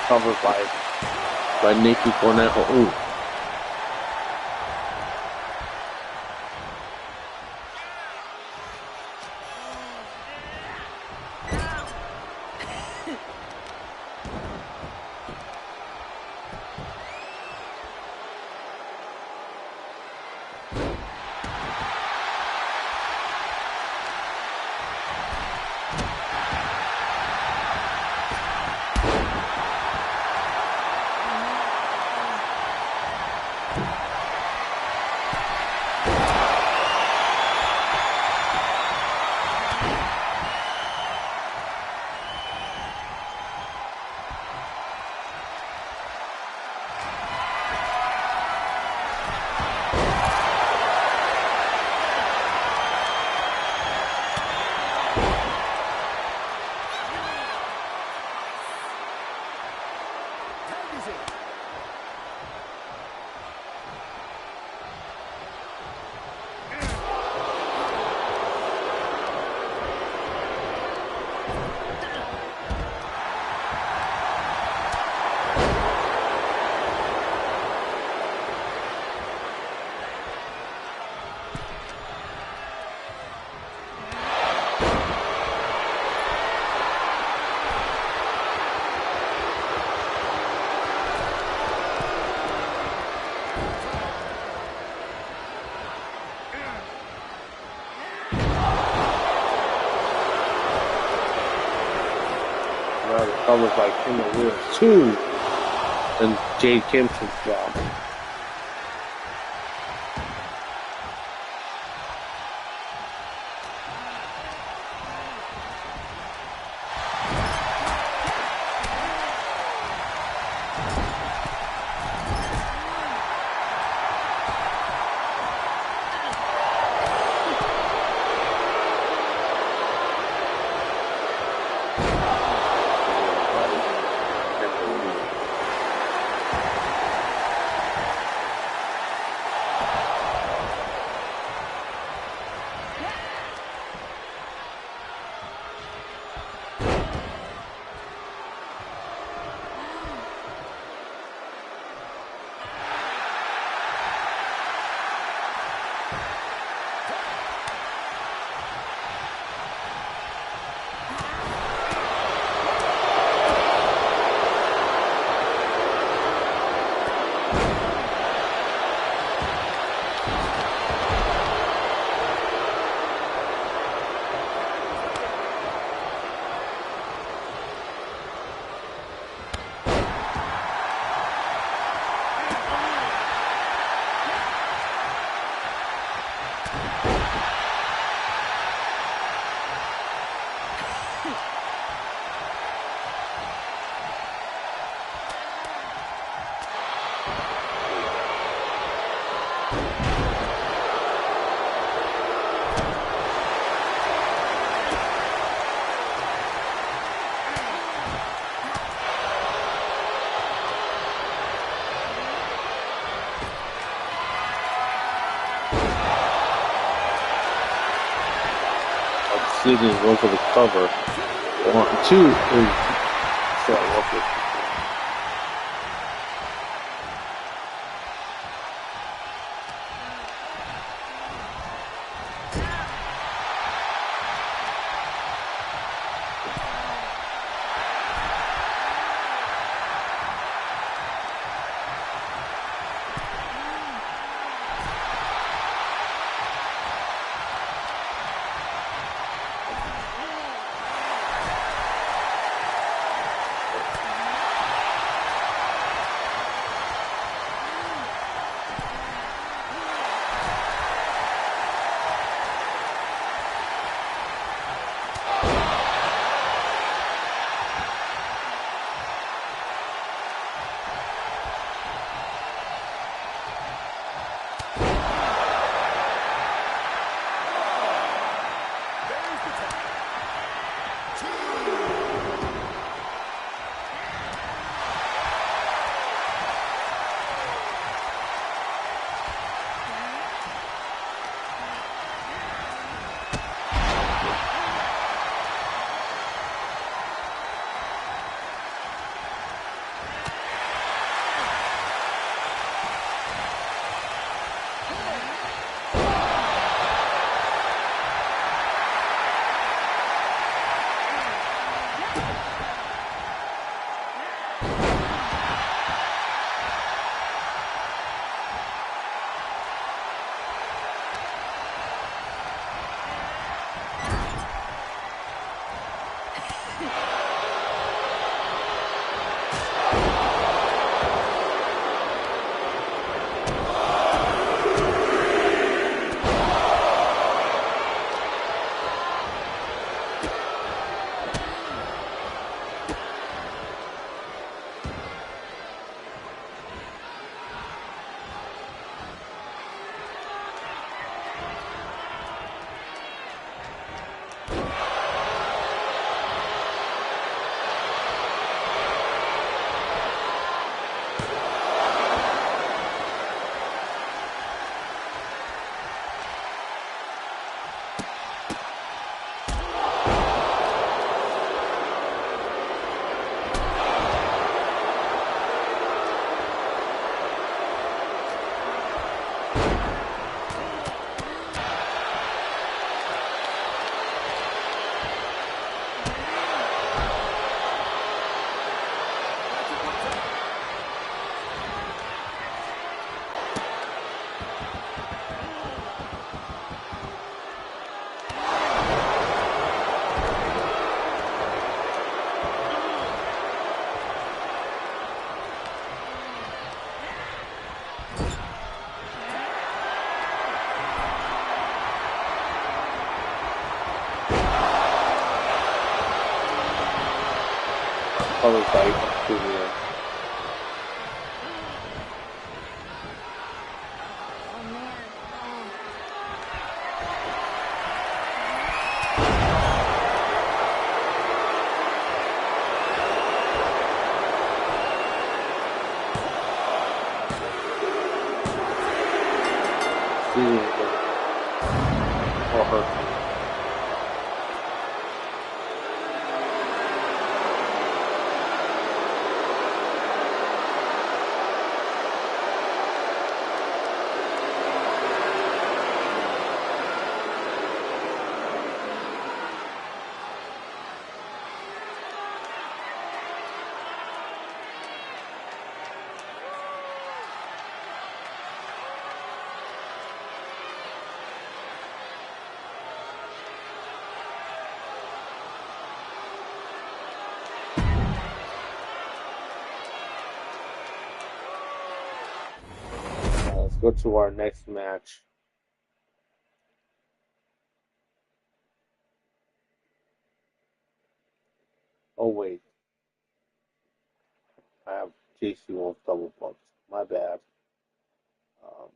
Covered by Nikki Conejo. Ooh. Covered by Kendall Williams too, and Jade Kimpton's job. Obsidian go for the cover. 1, 2, 3. So okay. color guide to the or her. Let's go to our next match. Oh wait, I have JC1 double bucks. My bad. Um,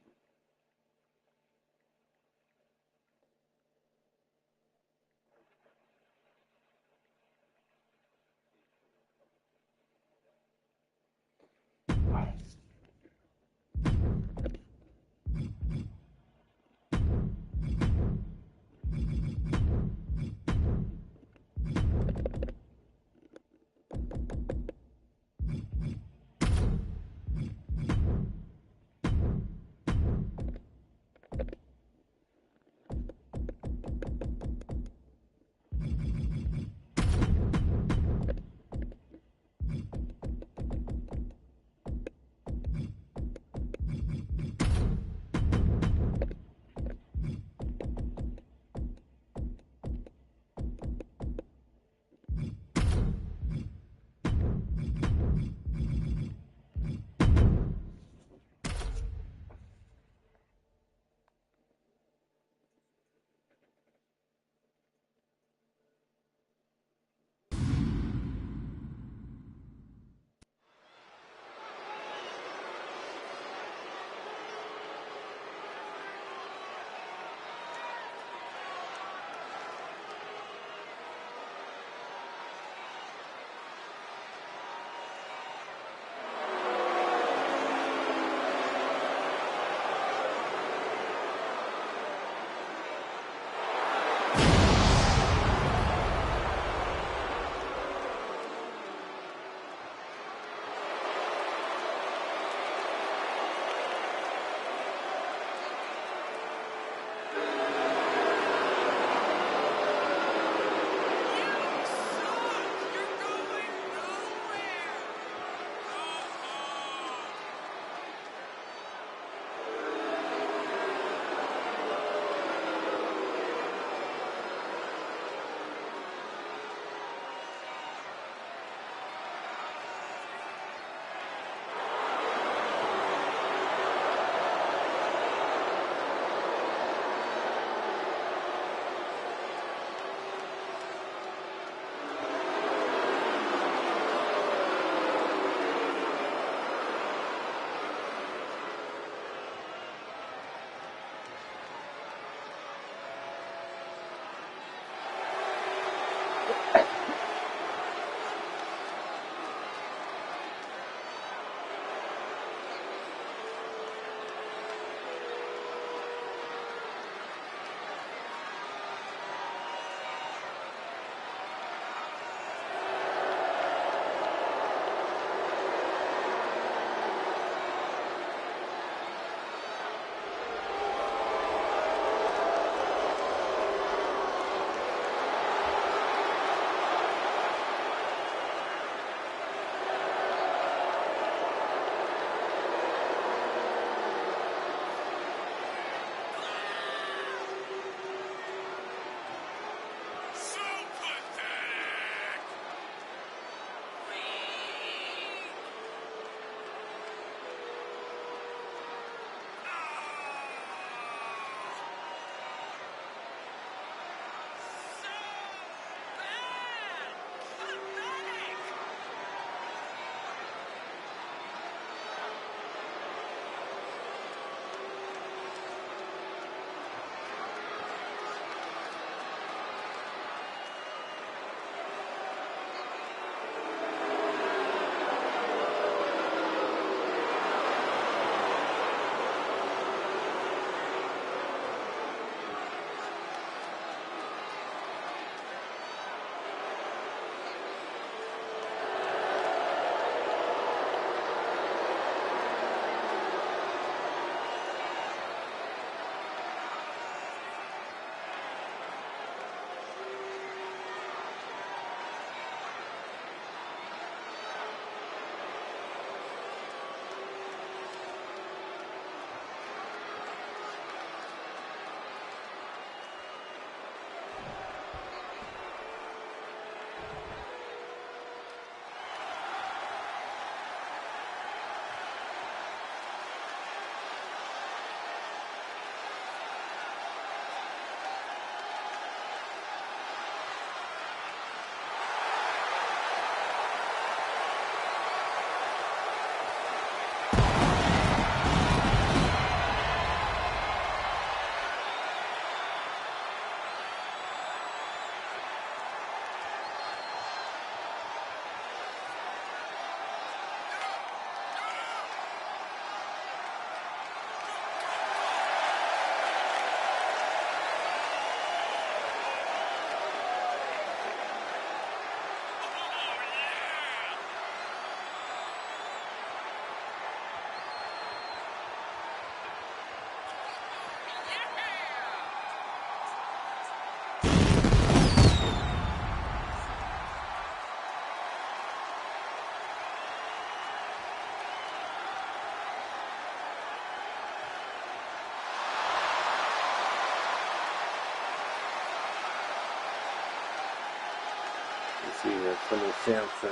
Let's see here, Sonny Sampson.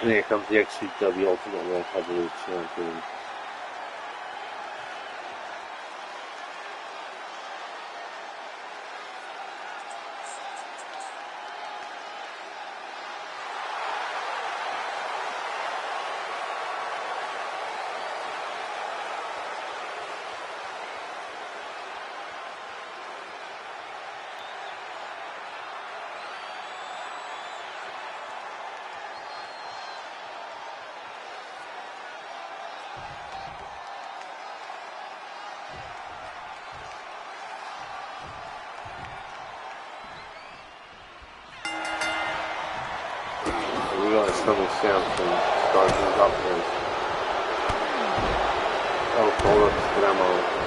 And here comes the XGWL Ultimate World Heavyweight Champion. We got Sonny Sampson starting things up here. Oh, hold on, Extremo.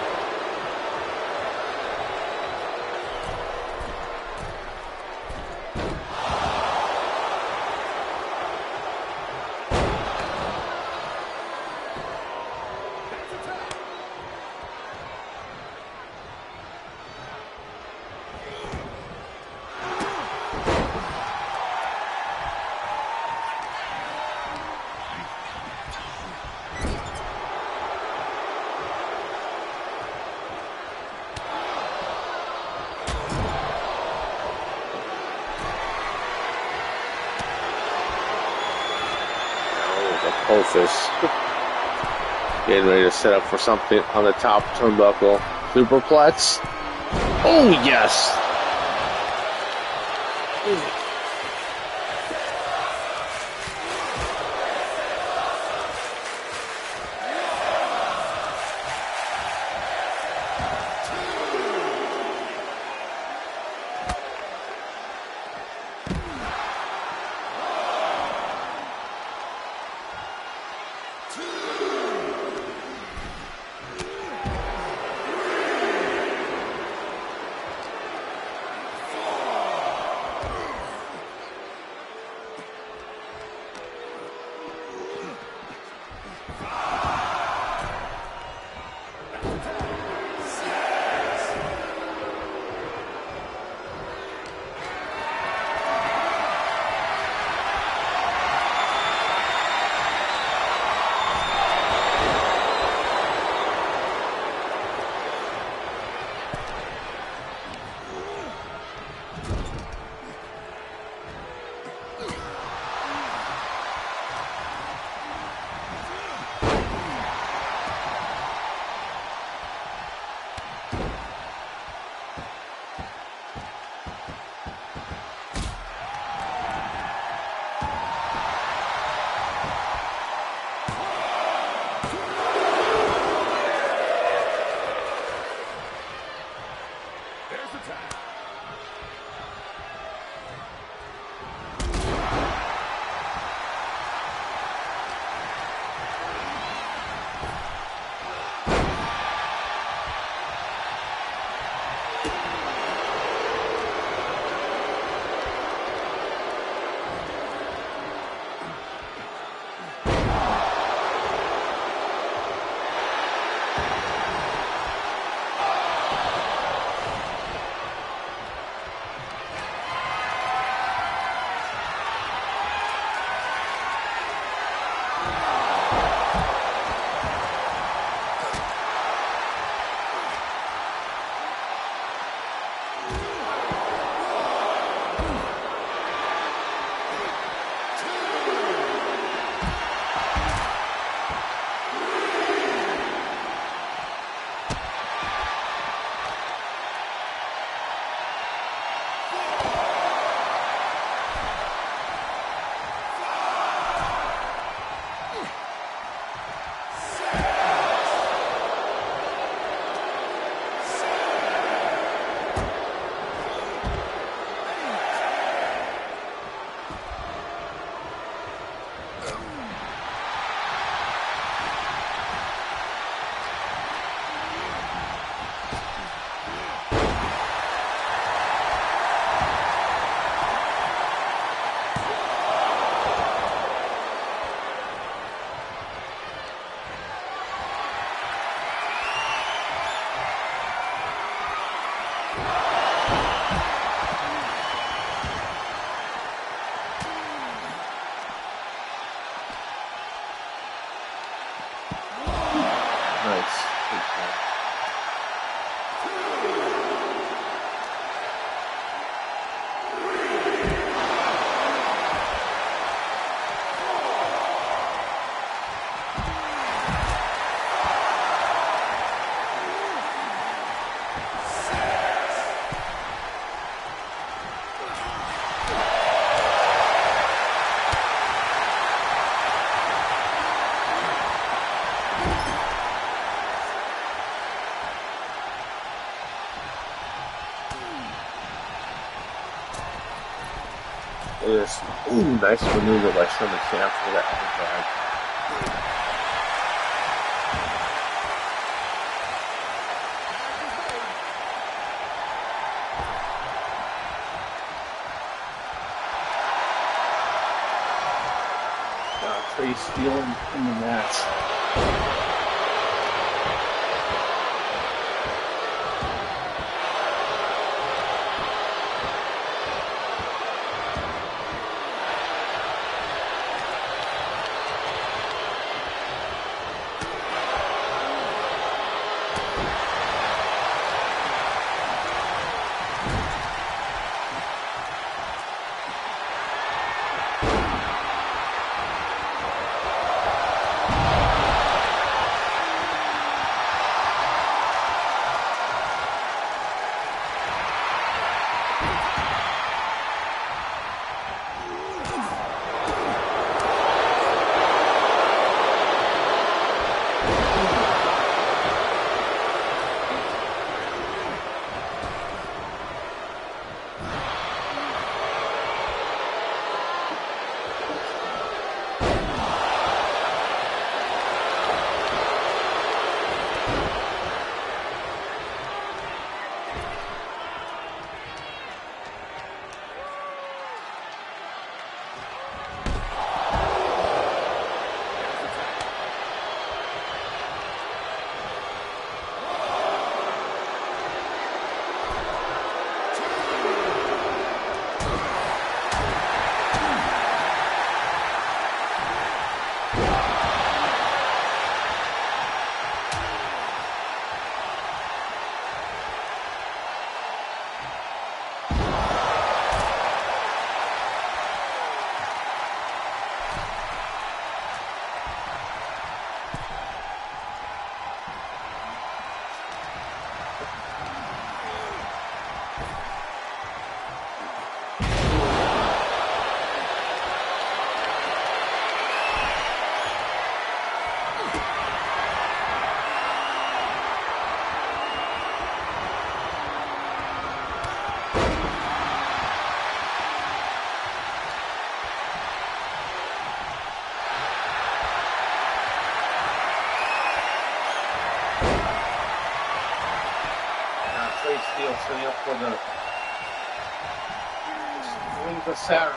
Hofus getting ready to set up for something on the top turnbuckle. Superplex. Oh, yes. Nice. Ooh, nice maneuver by Sherman Sam for that other Trey Steele in the match. Trey Steele setting up for the Wings of Saturn.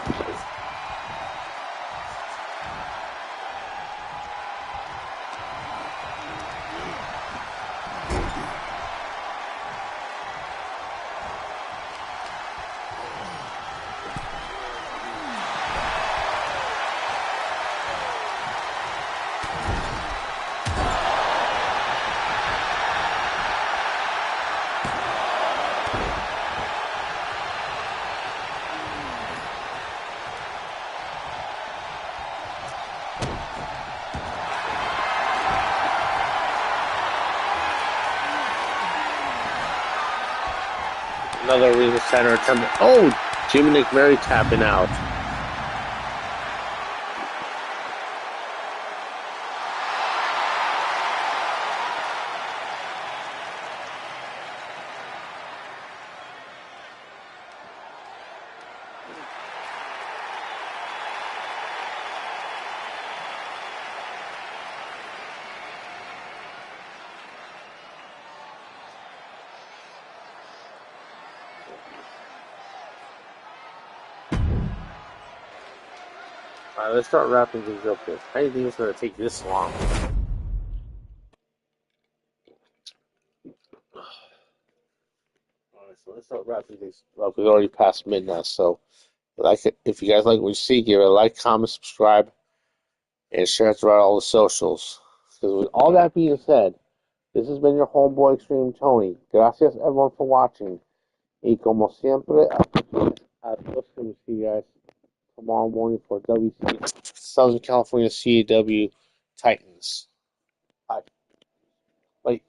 Another Ring Center attempt. Oh, Jimmy McMurray tapping out. Alright, let's start wrapping things up here. I didn't think it's going to take this long. Alright, so let's start wrapping things up. We're already past midnight, so like it, if you guys like what you see here, like, comment, subscribe, and share it throughout all the socials. So with all that being said, this has been your homeboy Extreme Tony. Gracias everyone for watching. Y como siempre, I'll see you guys tomorrow morning for Southern California CAW Titans. Bye. Bye.